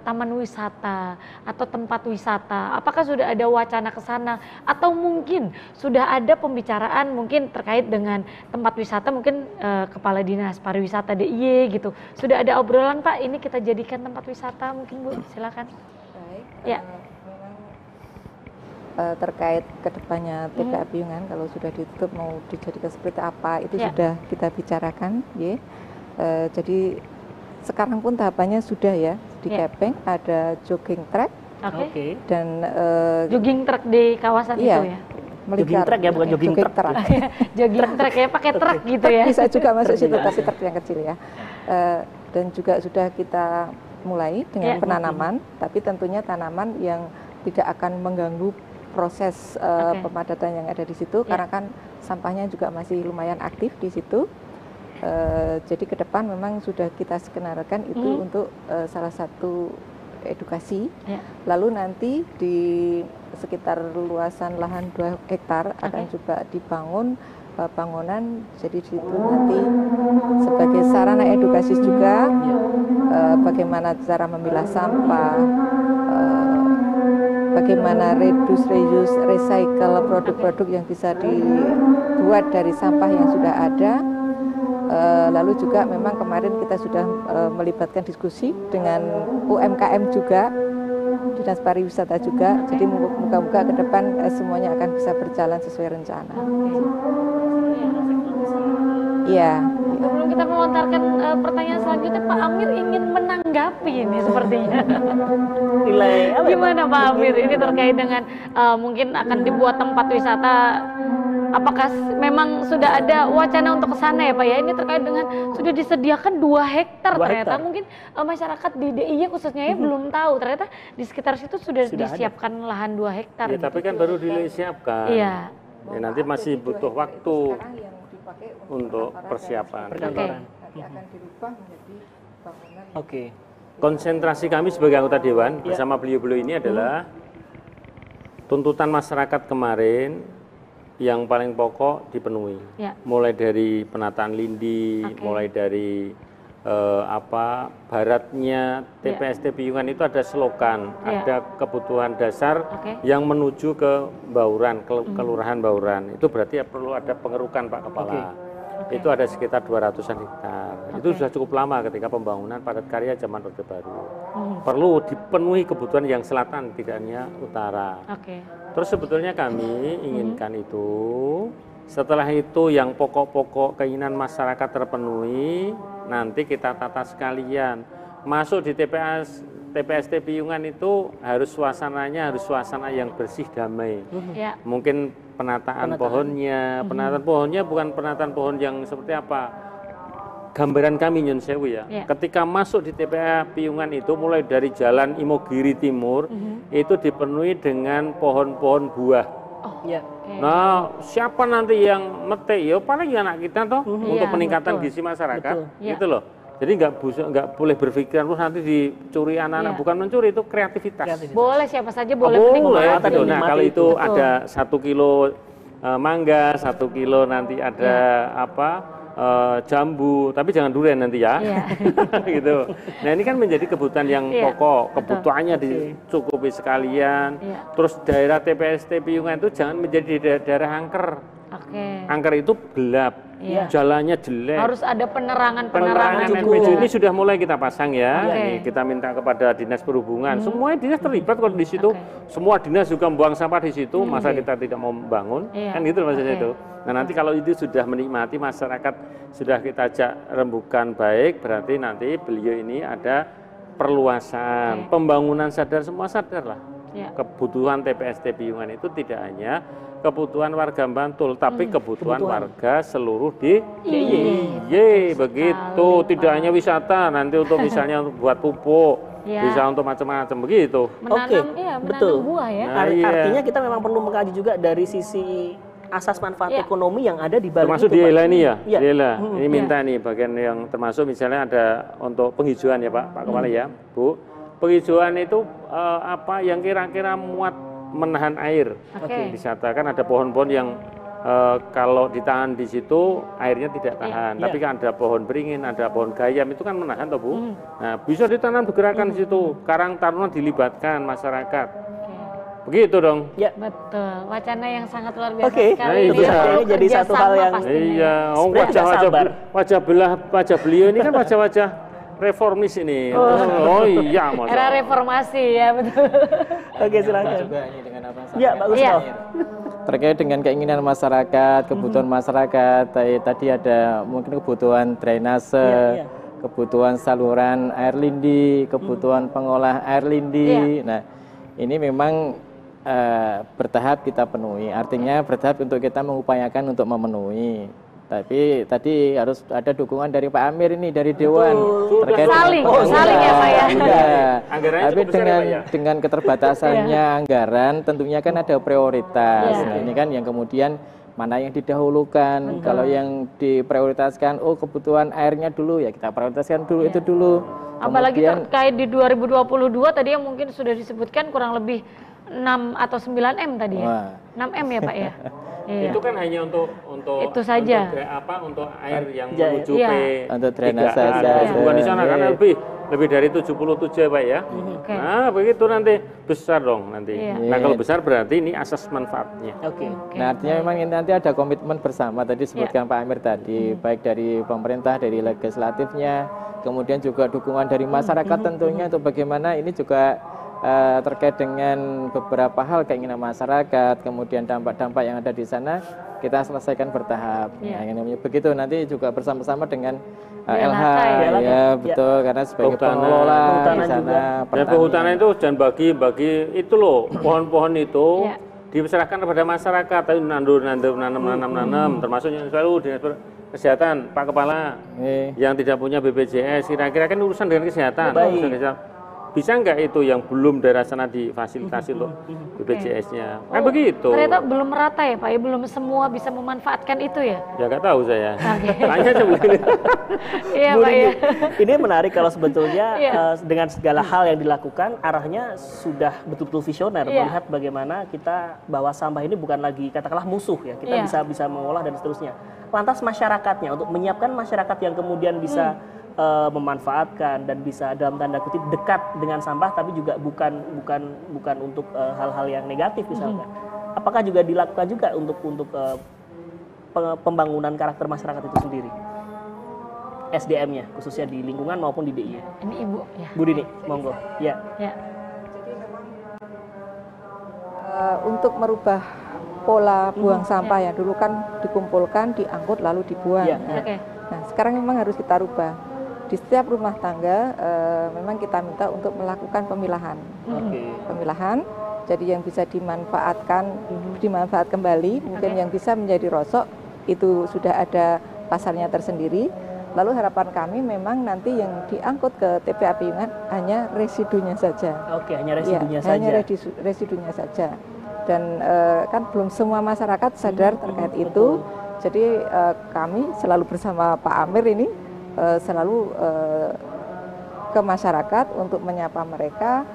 taman wisata atau tempat wisata? Apakah sudah ada wacana ke sana atau mungkin sudah ada pembicaraan mungkin terkait dengan tempat wisata, mungkin Kepala Dinas Pariwisata DIY gitu, sudah ada obrolan Pak ini kita jadikan tempat wisata mungkin Bu, silakan. Baik. Ya. Terkait kedepannya TPA Piungan kalau sudah ditutup mau dijadikan seperti apa itu sudah kita bicarakan ya. Jadi sekarang pun tahapannya sudah ya di Kepeng ada jogging track dan jogging track di kawasan itu ya. Jogging track ya, bukan jogging truk. Jogging track ya, pakai truk gitu ya. Bisa juga masuk situ tapi truk yang kecil ya. Dan juga sudah kita mulai dengan penanaman, tapi tentunya tanaman yang tidak akan mengganggu proses pemadatan yang ada di situ, karena kan sampahnya juga masih lumayan aktif di situ. Jadi ke depan memang sudah kita skenario itu untuk salah satu edukasi. Lalu nanti di sekitar luasan lahan 2 hektar akan juga dibangun bangunan, jadi di situ nanti sebagai sarana edukasi juga bagaimana cara memilah sampah, bagaimana reduce, reuse, recycle produk-produk yang bisa dibuat dari sampah yang sudah ada. Lalu juga memang kemarin kita sudah melibatkan diskusi dengan UMKM juga, Dinas Pariwisata juga. Jadi moga-moga ke depan semuanya akan bisa berjalan sesuai rencana. Iya. Sebelum kita melontarkan pertanyaan selanjutnya, Pak Amir ingin menanggapi ini sepertinya. Gimana Pak Amir ini terkait dengan mungkin akan dibuat tempat wisata? Apakah memang sudah ada wacana untuk ke sana ya Pak ya? Ini terkait dengan sudah disediakan 2 hektar ternyata. Mungkin masyarakat di DIY khususnya ya belum tahu ternyata di sekitar situ sudah disiapkan lahan 2 hektar. Ya, tapi kan baru disiapkan. Iya. Ya, nanti masih butuh waktu untuk persiapan. Nanti akan dirubah menjadi bangunan. konsentrasi kami sebagai anggota Dewan bersama beliau-beliau ini adalah tuntutan masyarakat kemarin yang paling pokok dipenuhi. Mulai dari penataan lindi, mulai dari baratnya TPST Piungan itu ada slogan, ada kebutuhan dasar yang menuju ke Bauran, Kelurahan Bauran. Itu berarti perlu ada pengerukan Pak Kepala. Itu ada sekitar 200-an hektar. Itu sudah cukup lama ketika pembangunan padat karya zaman Orde Baru. Perlu dipenuhi kebutuhan yang selatan, tidak hanya utara. Terus sebetulnya kami inginkan itu, setelah itu yang pokok-pokok keinginan masyarakat terpenuhi, nanti kita tata sekalian. Masuk di TPST Piungan itu harus suasananya, harus suasana yang bersih, damai. Mungkin penataan pohonnya, penataan pohonnya bukan penataan pohon yang seperti apa. Gambaran kami Nyun Sewu ya, ketika masuk di TPA Piungan itu mulai dari Jalan Imogiri Timur itu dipenuhi dengan pohon-pohon buah. Nah, siapa nanti yang metik ya paling anak kita toh untuk peningkatan gizi masyarakat, gitu loh. Jadi nggak boleh berpikiran nanti dicuri anak-anak, bukan mencuri, itu kreativitas. Boleh siapa saja boleh menikmati. Nah, kalau itu ada 1 kilo mangga, 1 kilo nanti ada jambu, tapi jangan durian nanti ya. Gitu. Nah, ini kan menjadi kebutuhan yang pokok, kebutuhannya dicukupi sekalian. Terus daerah TPST Piungan itu jangan menjadi daerah angker. Angker itu gelap. Jalannya jelek. Harus ada penerangan NPJ ini sudah mulai kita pasang ya. Ini kita minta kepada Dinas Perhubungan. Semua dinas terlibat kalau di situ. Semua dinas juga buang sampah di situ. Masa kita tidak mau membangun? Kan gitu maksudnya itu. Nah, nanti kalau itu sudah menikmati, masyarakat sudah kita ajak rembukan baik, berarti nanti beliau ini ada perluasan, pembangunan sadar, semua sadar lah. Kebutuhan TPST Piungan itu tidak hanya kebutuhan warga Bantul, tapi kebutuhan warga seluruh begitu. Tidak hanya wisata, nanti untuk misalnya untuk buat pupuk, bisa untuk macam-macam begitu. Betul. Buah ya. Nah, artinya kita memang perlu mengkaji juga dari sisi asas manfaat ekonomi yang ada di balik termasuk itu. Termasuk di ELA ini ya, ELA. Ini minta nih bagian yang termasuk misalnya ada untuk penghijauan ya Pak Kepala ya, Bu. Penghijauan itu apa yang kira-kira muat menahan air. Disatakan ada pohon-pohon yang kalau ditahan di situ airnya tidak tahan. Tapi kan ada pohon beringin, ada pohon gayam itu kan menahan toh Bu. Nah, bisa ditanam bergerakan di situ. Karang taruna dilibatkan masyarakat. Begitu dong. Ya, betul. Wacana yang sangat luar biasa sekali. Ini jadi satu hal yang wajah beliau ini kan wajah-wajah reformis ini. Iya, Mas. Era reformasi ya, betul. Silakan. Juga ini dengan apa? Bagus terkait dengan keinginan masyarakat, kebutuhan masyarakat. Tadi ada mungkin kebutuhan drainase, kebutuhan saluran air lindi, kebutuhan pengolah air lindi. Nah, ini memang bertahap kita penuhi. Artinya bertahap untuk kita mengupayakan untuk memenuhi. Tapi tadi harus ada dukungan dari Pak Amir ini, dari Dewan. Saling ya Pak ya. Tapi dengan keterbatasannya anggaran, tentunya kan ada prioritas. Nah, ini kan yang kemudian mana yang didahulukan. Kalau yang diprioritaskan, kebutuhan airnya dulu ya kita prioritaskan dulu itu dulu. Apalagi terkait di 2022 tadi yang mungkin sudah disebutkan kurang lebih 6 atau 9 M tadi ya. 6 M ya Pak ya. Itu kan hanya untuk itu saja. Untuk air yang menuju untuk drainase saja. Bukan di sana karena lebih dari 77 Pak ya. Nah, begitu nanti besar dong nanti. Nah, kalau besar berarti ini asas manfaatnya. Nah, artinya memang ini nanti ada komitmen bersama tadi disebutkan Pak Amir tadi, baik dari pemerintah, dari legislatifnya, kemudian juga dukungan dari masyarakat tentunya untuk bagaimana ini juga terkait dengan beberapa hal keinginan masyarakat, kemudian dampak-dampak yang ada di sana kita selesaikan bertahap. Nah, begitu nanti juga bersama-sama dengan LH betul, karena sebagai pengelola di sana. Dan perhutanan itu jangan bagi itu loh, pohon-pohon itu diserahkan kepada masyarakat, tapi nanam, termasuk yang selalu dinas kesehatan, Pak Kepala, yang tidak punya BPJS, kira-kira kan urusan dengan kesehatan. bisa nggak itu yang belum daerah sana difasilitasi untuk BPJS-nya? Kan begitu. Ternyata belum merata ya Pak, ya belum semua bisa memanfaatkan itu ya? Ya nggak tahu saya. Tanya coba. Iya Pak ya. Ini menarik kalau sebetulnya dengan segala hal yang dilakukan arahnya sudah betul-betul visioner, melihat bagaimana kita bahwa sampah ini bukan lagi katakanlah musuh ya, kita bisa mengolah dan seterusnya. Lantas masyarakatnya untuk menyiapkan masyarakat yang kemudian bisa memanfaatkan dan bisa dalam tanda kutip dekat dengan sampah, tapi juga bukan untuk hal-hal yang negatif misalkan. Apakah juga dilakukan juga untuk pembangunan karakter masyarakat itu sendiri? SDM-nya khususnya di lingkungan maupun di DI. Ini Ibu ya. Bu Dini, monggo. Ya. Jadi memang untuk merubah pola buang sampah ya, dulu kan dikumpulkan, diangkut lalu dibuang. Nah, sekarang memang harus kita rubah. Di setiap rumah tangga memang kita minta untuk melakukan pemilahan. Pemilahan, jadi yang bisa dimanfaatkan kembali, mungkin yang bisa menjadi rosok itu sudah ada pasarnya tersendiri. Lalu harapan kami memang nanti yang diangkut ke TPA Piungan hanya residunya saja. Oke, hanya residunya saja. Hanya residunya saja. Dan kan belum semua masyarakat sadar terkait itu. Jadi kami selalu bersama Pak Amir ini selalu ke masyarakat untuk menyapa mereka,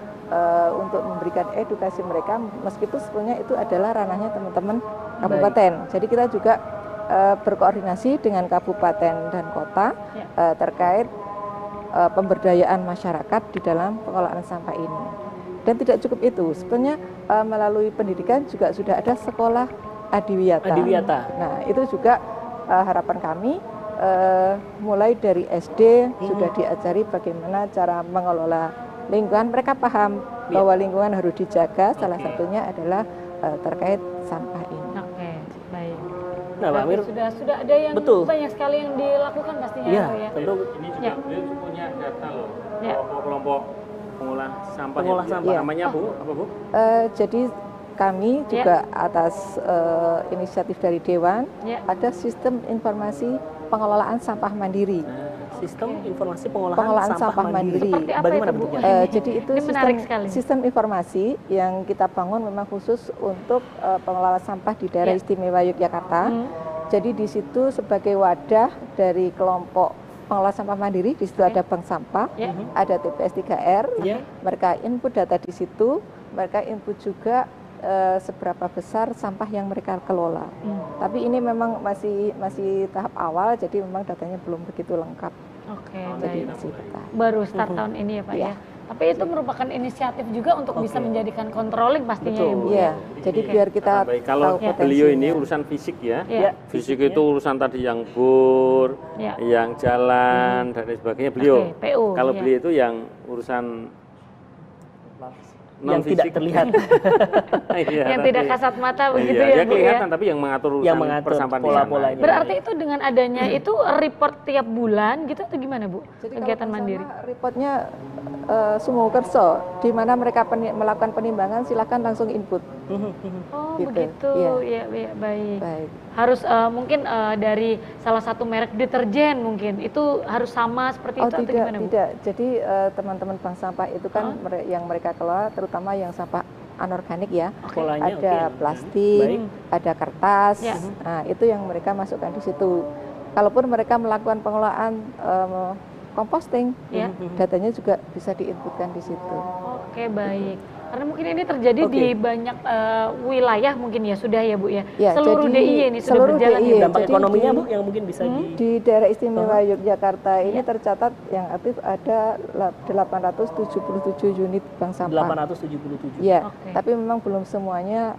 untuk memberikan edukasi mereka, meskipun sebenarnya itu adalah ranahnya teman-teman kabupaten. Jadi kita juga berkoordinasi dengan kabupaten dan kota terkait pemberdayaan masyarakat di dalam pengelolaan sampah ini. Dan tidak cukup itu, sebenarnya melalui pendidikan juga sudah ada sekolah adiwiyata. Nah, itu juga harapan kami mulai dari SD sudah diajari bagaimana cara mengelola lingkungan. Mereka paham bahwa lingkungan harus dijaga, salah satunya adalah terkait sampah ini. Oke, baik. Nah, Pak Amir, sudah ada yang banyak sekali yang dilakukan pastinya ya. Tentu. Ini juga beliau punya data loh, kelompok-kelompok pengolah sampah. Namanya Bu, apa Bu? Jadi kami juga atas inisiatif dari Dewan ada sistem informasi pengelolaan sampah mandiri. Sistem informasi pengolahan sampah mandiri. Bagaimana bentuknya? Jadi itu sistem informasi yang kita bangun memang khusus untuk pengelolaan sampah di daerah istimewa Yogyakarta. Jadi di situ sebagai wadah dari kelompok pengelola sampah mandiri, di situ ada bank sampah, ada TPS 3R. Mereka input data di situ, mereka input juga seberapa besar sampah yang mereka kelola. Tapi ini memang masih tahap awal, jadi memang datanya belum begitu lengkap. Oke, jadi baru start tahun ini ya Pak ya. Tapi itu merupakan inisiatif juga untuk bisa menjadikan controlling pastinya ya Bu. Iya, jadi biar kita kalau beliau ini urusan fisik ya. Fisik itu urusan tadi yang bor, yang jalan dan sebagainya beliau. Kalau beliau itu yang urusan yang tidak terlihat, yang tidak kasat mata begitu ya Bu kelihatan, ya. Tapi yang mengatur persampahan pola-polanya. Berarti itu dengan adanya itu report tiap bulan gitu atau gimana Bu? Jadi kegiatan mandiri. Reportnya Sumo Kerso, di mana mereka melakukan penimbangan, silakan langsung input. Oh gitu. Begitu, ya baik. Harus mungkin dari salah satu merek deterjen mungkin itu harus sama seperti itu atau gimana Bu? Tidak, jadi teman-teman bank sampah itu kan yang mereka kelola terutama yang sampah anorganik ya, ada plastik, ada kertas, nah itu yang mereka masukkan di situ. Kalaupun mereka melakukan pengelolaan composting, datanya juga bisa diinputkan di situ. Oke, baik. Karena mungkin ini terjadi di banyak wilayah mungkin ya sudah ya Bu ya. Seluruh DIY ini sudah berjalan. Dampak ekonominya Bu yang mungkin bisa di daerah istimewa Yogyakarta ini tercatat yang aktif ada 877 unit bank sampah. 877. Ya, tapi memang belum semuanya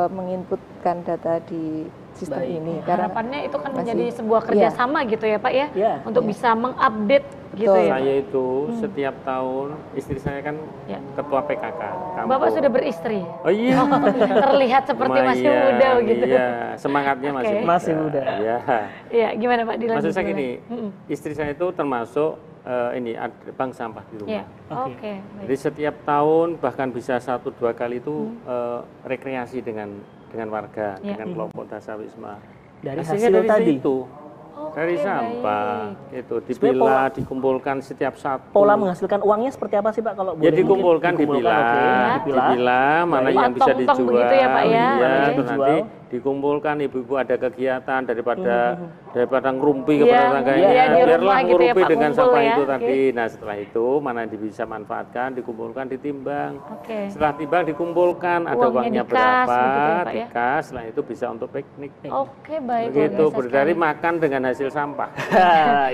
menginputkan data di sistem ini. Harapannya itu kan menjadi sebuah kerjasama gitu ya Pak ya, untuk bisa mengupdate gitu ya. Saya itu setiap tahun, istri saya kan ketua PKK. Bapak sudah beristri? Oh iya. Terlihat seperti masih muda begitu. Iya, semangatnya masih muda. Iya, gimana Pak? Maksud saya gini, istri saya itu termasuk ini bank sampah di rumah. Oke. Jadi setiap tahun bahkan bisa 1-2 kali itu rekreasi dengan warga, dengan kelompok Dasawisma. Dari hasil tadi itu. Dari sampah itu dipilah, dikumpulkan setiap satu. Pola menghasilkan uangnya seperti apa sih Pak kalau boleh? Ya dikumpulkan, dipilah, mana yang bisa dijual, ya, Pak, ya. Nanti dikumpulkan, ibu-ibu ada kegiatan daripada ngerumpi kepada tetangganya, biarlah ngerumpi gitu dengan sampah itu tadi. Nah setelah itu mana yang bisa manfaatkan, dikumpulkan, ditimbang. Setelah timbang dikumpulkan, ada uangnya berapa, dikas, setelah itu bisa untuk piknik. Oke, baik. Begitu, berdari makan dengan hasil sampah.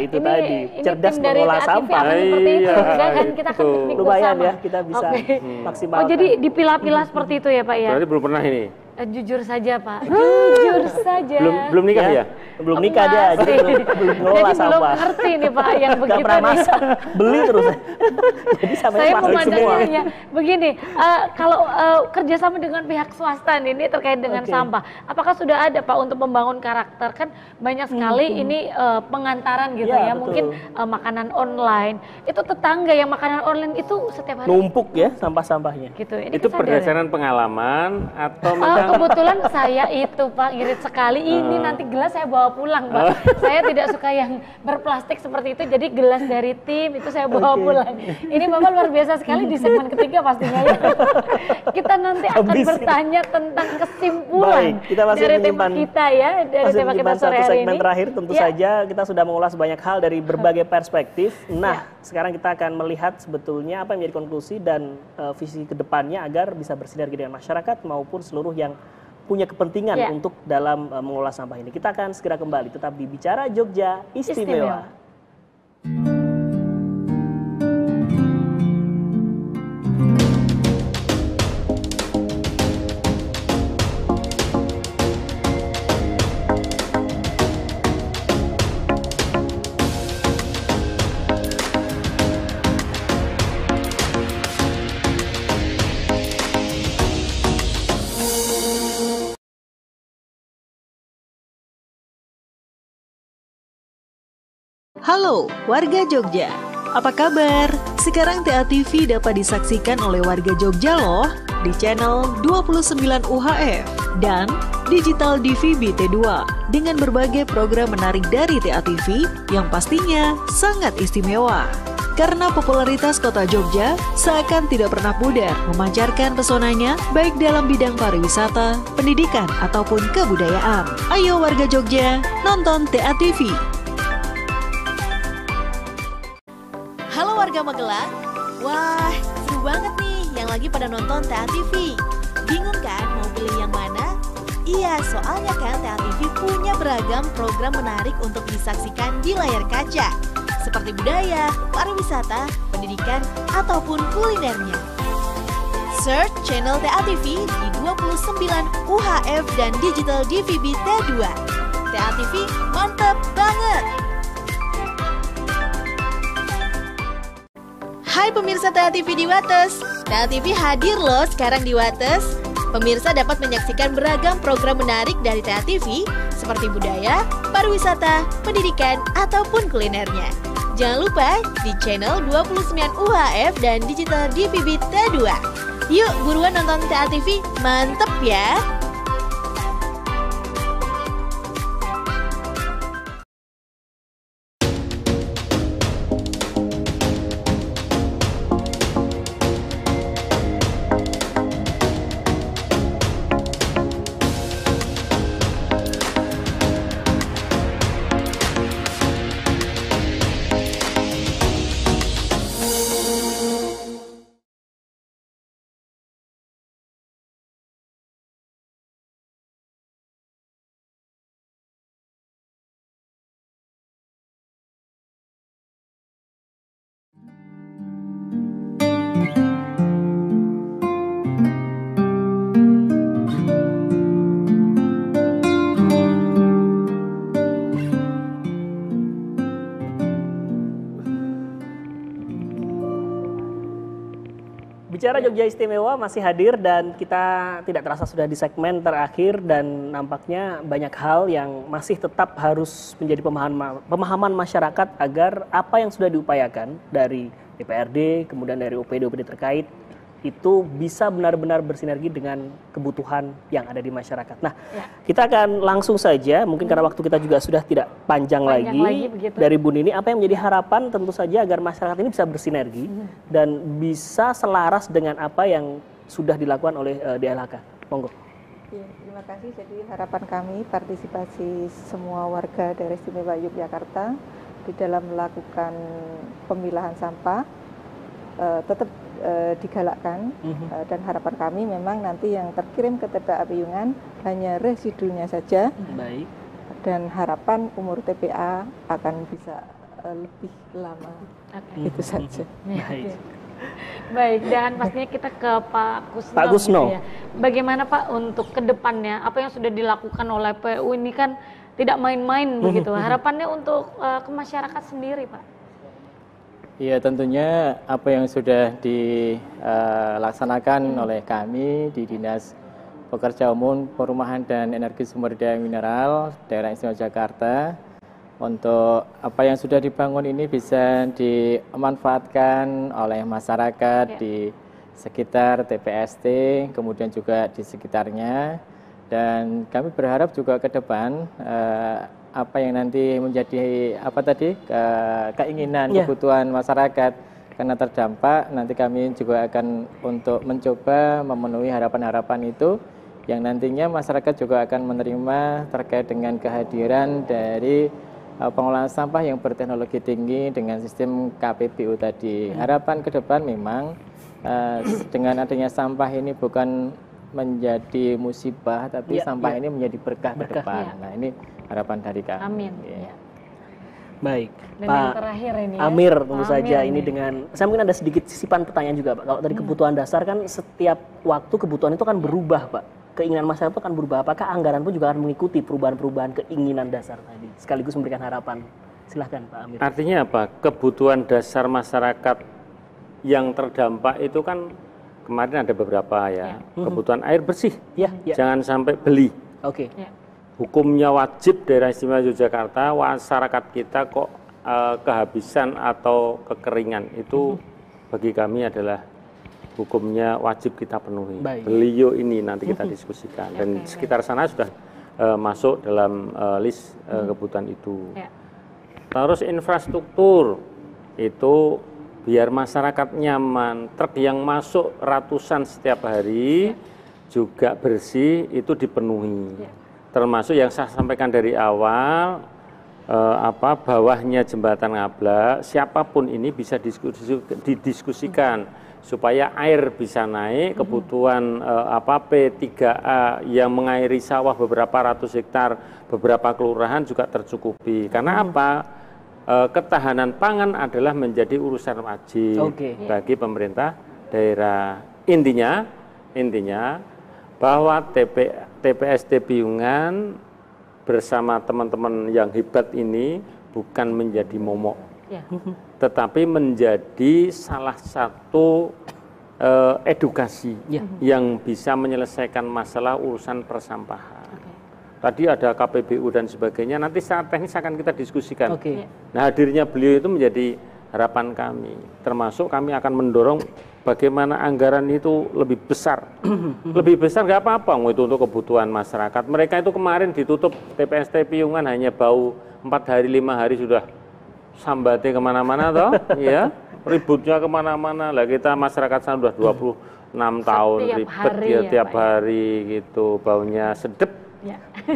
Itu tadi, cerdas mengolah sampah. Seperti itu, kan kita akan piknik bersama. Lumayan ya, kita bisa maksimalkan. Oh jadi dipilah-pilah seperti itu ya Pak ya? Berarti belum pernah ini? Jujur saja Pak, jujur saja. Belum nikah ya? Belum nikah dia, jadi belum ngelola sampah. Belum ngerti nih Pak yang begitu. Gak pernah masak, beli terus. Jadi saya memandangnya begini, kalau kerjasama dengan pihak swasta ini terkait dengan sampah, apakah sudah ada Pak untuk membangun karakter? Kan banyak sekali ini pengantaran gitu ya, mungkin makanan online. Itu tetangga yang makanan online itu setiap hari numpuk ya sampah-sampahnya. Gitu. Itu berdasarkan pengalaman atau kebetulan saya itu Pak ngirit sekali, ini nanti gelas saya bawa pulang Pak. Saya tidak suka yang berplastik seperti itu, jadi gelas dari tim itu saya bawa pulang. Ini Bapak luar biasa sekali di segmen ketiga pastinya ya. Kita nanti akan bertanya tentang kesimpulan dari tema kita ya, dari tema kita sore hari ini. Segmen terakhir tentu saja kita sudah mengulas banyak hal dari berbagai perspektif. Nah, sekarang kita akan melihat sebetulnya apa yang menjadi konklusi dan visi kedepannya agar bisa bersinergi dengan masyarakat maupun seluruh yang punya kepentingan untuk dalam mengelola sampah ini. Kita akan segera kembali, tetap di Bicara Jogja Istimewa. Halo, warga Jogja. Apa kabar? Sekarang TATV dapat disaksikan oleh warga Jogja loh di channel 29 UHF dan Digital DVB T2 dengan berbagai program menarik dari TATV yang pastinya sangat istimewa. Karena popularitas kota Jogja seakan tidak pernah pudar memancarkan pesonanya baik dalam bidang pariwisata, pendidikan, ataupun kebudayaan. Ayo warga Jogja, nonton TATV. Halo warga Magelang, wah seru banget nih yang lagi pada nonton TATV. Bingung kan mau pilih yang mana? Iya, soalnya kan TATV punya beragam program menarik untuk disaksikan di layar kaca, seperti budaya, pariwisata, pendidikan, ataupun kulinernya. Search channel TATV di 29 UHF dan Digital DVB T2. TATV mantap banget! Hai pemirsa TATV di Wates, TATV hadir loh sekarang di Wates. Pemirsa dapat menyaksikan beragam program menarik dari TATV seperti budaya, pariwisata, pendidikan, ataupun kulinernya. Jangan lupa di channel 29 UHF dan Digital DVB T2. Yuk buruan nonton TATV, mantep ya! Bicara Jogja Istimewa masih hadir dan kita tidak terasa sudah di segmen terakhir dan nampaknya banyak hal yang masih tetap harus menjadi pemahaman masyarakat agar apa yang sudah diupayakan dari DPRD, kemudian dari OPD-OPD terkait itu bisa benar-benar bersinergi dengan kebutuhan yang ada di masyarakat. Nah, kita akan langsung saja, mungkin karena waktu kita juga sudah tidak panjang lagi dari Bu Nini, apa yang menjadi harapan tentu saja agar masyarakat ini bisa bersinergi dan bisa selaras dengan apa yang sudah dilakukan oleh DLHK. Monggo. Ya, terima kasih. Jadi harapan kami partisipasi semua warga Daerah Istimewa Yogyakarta di dalam melakukan pemilahan sampah tetap digalakkan dan harapan kami memang nanti yang terkirim ke TPA Piyungan hanya residunya saja. Baik. Dan harapan umur TPA akan bisa lebih lama. Itu saja. Baik. Baik, dan pastinya kita ke Pak Kusno. Pak Kusno. Gitu ya. Bagaimana Pak untuk kedepannya, apa yang sudah dilakukan oleh PU ini kan tidak main-main begitu. Harapannya untuk ke masyarakat sendiri Pak. Iya, tentunya apa yang sudah dilaksanakan oleh kami di Dinas Pekerja Umum, Perumahan dan Energi Sumber Daya Mineral Daerah Istimewa Jakarta, untuk apa yang sudah dibangun ini bisa dimanfaatkan oleh masyarakat di sekitar TPST, kemudian juga di sekitarnya. Dan kami berharap juga ke depan apa yang nanti menjadi keinginan, kebutuhan masyarakat karena terdampak, nanti kami juga akan untuk mencoba memenuhi harapan-harapan itu yang nantinya masyarakat juga akan menerima terkait dengan kehadiran dari pengelolaan sampah yang berteknologi tinggi dengan sistem KPBU tadi. Harapan ke depan memang dengan adanya sampah ini bukan menjadi musibah, tapi sampah ini menjadi berkah ke depan. Nah, ini harapan dari kami. Amin. Baik, dan Pak yang terakhir ini Amir tentu saja ini dengan, saya mungkin ada sedikit sisipan pertanyaan juga Pak. Kalau tadi kebutuhan dasar kan setiap waktu kebutuhan itu kan berubah Pak. Keinginan masyarakat itu kan berubah. Apakah anggaran pun juga akan mengikuti perubahan-perubahan keinginan dasar tadi? Sekaligus memberikan harapan. Silahkan Pak Amir. Artinya apa? Kebutuhan dasar masyarakat yang terdampak itu kan kemarin ada beberapa ya. Kebutuhan air bersih. Jangan sampai beli. Hukumnya wajib Daerah Istimewa Yogyakarta, masyarakat kita kok kehabisan atau kekeringan, itu bagi kami adalah hukumnya wajib kita penuhi. Beliau ini nanti kita diskusikan dan sekitar sana sudah masuk dalam list kebutuhan itu. Terus infrastruktur itu biar masyarakat nyaman, truk yang masuk ratusan setiap hari juga bersih itu dipenuhi. Termasuk yang saya sampaikan dari awal, bawahnya jembatan Ngablak, siapapun ini bisa didiskusikan supaya air bisa naik, kebutuhan P3A yang mengairi sawah beberapa ratus hektar, beberapa kelurahan juga tercukupi. Karena ketahanan pangan adalah menjadi urusan wajib bagi pemerintah daerah. Intinya bahwa TPST Piyungan bersama teman-teman yang hebat ini bukan menjadi momok, tetapi menjadi salah satu edukasi yang bisa menyelesaikan masalah urusan persampahan. Tadi ada KPBU dan sebagainya, nanti secara teknis akan kita diskusikan. Nah, hadirnya beliau itu menjadi harapan kami, termasuk kami akan mendorong bagaimana anggaran itu lebih besar. Lebih besar nggak apa-apa itu untuk kebutuhan masyarakat. Mereka itu kemarin ditutup TPST Piyungan hanya bau 4 hari 5 hari sudah sambatnya kemana-mana toh, ya ributnya kemana-mana. Lah kita masyarakat sana sudah 26 tahun ribet ya tiap hari gitu, baunya sedep.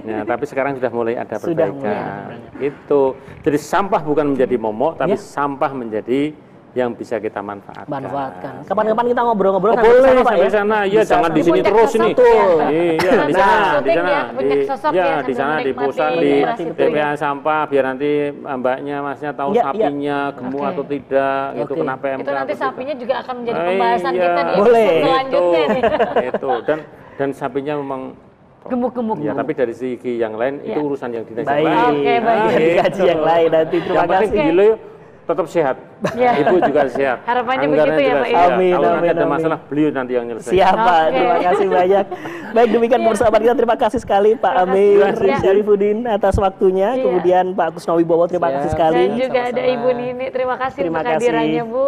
Nah, tapi sekarang sudah mulai ada perbaikan. Itu. Jadi sampah bukan menjadi momok, tapi sampah menjadi yang bisa kita manfaatkan. Kapan-kapan kita ngobrol-ngobrol boleh sampai sana, ya jangan di sini terus ini. Iya, di sana di pusat di TPA sampah biar nanti mbaknya masnya tahu sapinya gemuk atau tidak, gitu kena PMK. Itu nanti sapinya juga akan menjadi pembahasan kita di selanjutnya nih. Itu dan sapinya memang gemuk-gemuk. Ya, tapi dari segi yang lain itu urusan yang dinas yang lain. Oke, baik. Dikaji yang lain nanti. Terima kasih. tetap sehat. Ibu juga sehat. Harapannya begitu ya Pak. Amin. Kalau nanti ada masalah, beliau nanti yang nyelesain. Siap Pak, terima kasih banyak. Baik, demikian persahabat kita. Terima kasih sekali Pak Amir Syarifuddin atas waktunya. Kemudian Pak Kusno Wibowo, terima kasih sekali. Dan juga ada Ibu Nini, terima kasih untuk kehadirannya Bu.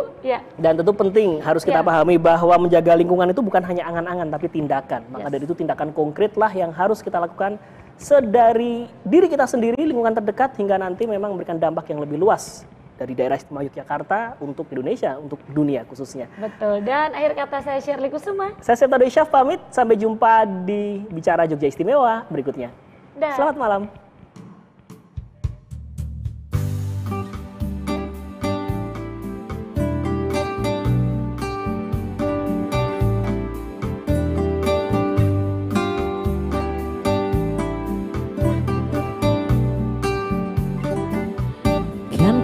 Dan tentu penting harus kita pahami bahwa menjaga lingkungan itu bukan hanya angan-angan tapi tindakan. Maka dari itu tindakan konkret lah yang harus kita lakukan sedari diri kita sendiri, lingkungan terdekat, hingga nanti memang memberikan dampak yang lebih luas dari daerah istimewa Yogyakarta untuk Indonesia, untuk dunia khususnya. Betul, dan akhir kata saya Shirley Kusuma. Saya Septa Doi Syaf pamit, sampai jumpa di Bicara Jogja Istimewa berikutnya. Selamat malam.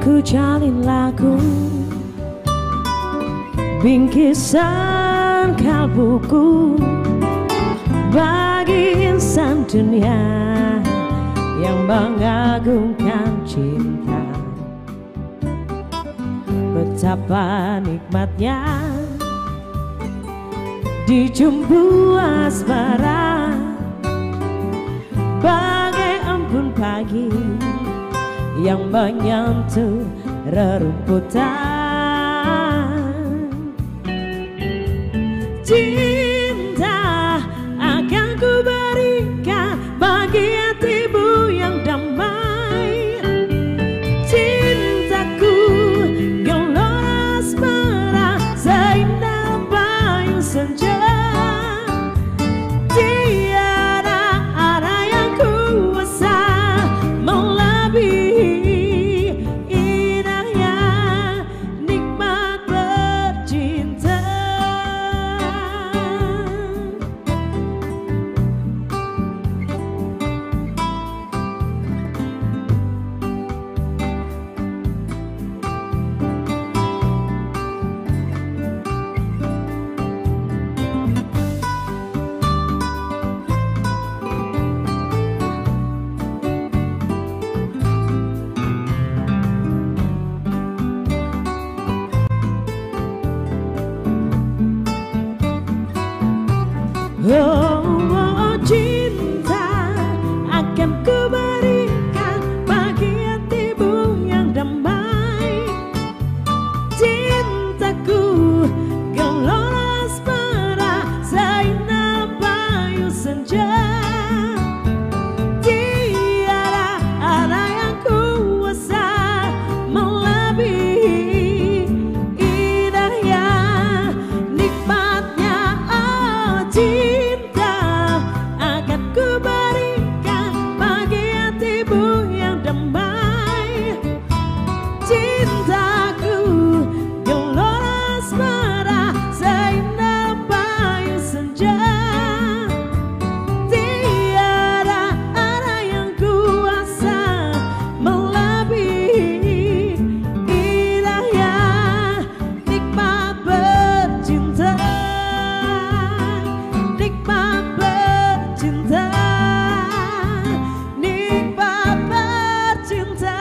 Ku jalin lagu bingkisan kalbuku bagi insan dunia yang mengagungkan cinta. Betapa nikmatnya dijumbu asmara bagai embun pagi yang menyentuh rerumputan. Cinta akan ku berikan bagi hatimu yang damai. Cintaku gelora asmara seindah payung senja. Tiada ada yang kuasa melebihi cinta akan ku berikan bagi hatimu yang damai. Cintaku gelora asmara seindah payung senja. Tiada ada yang kuasa melebihi indahnya nikmatnya cinta. Ku berikan bagi hatimu yang damai. Cintaku gelora asmara seindah payung senja. Tiada ada yang kuasa melebihi indahnya nikmat bercinta. Nikmat bercinta, nikmat bercinta.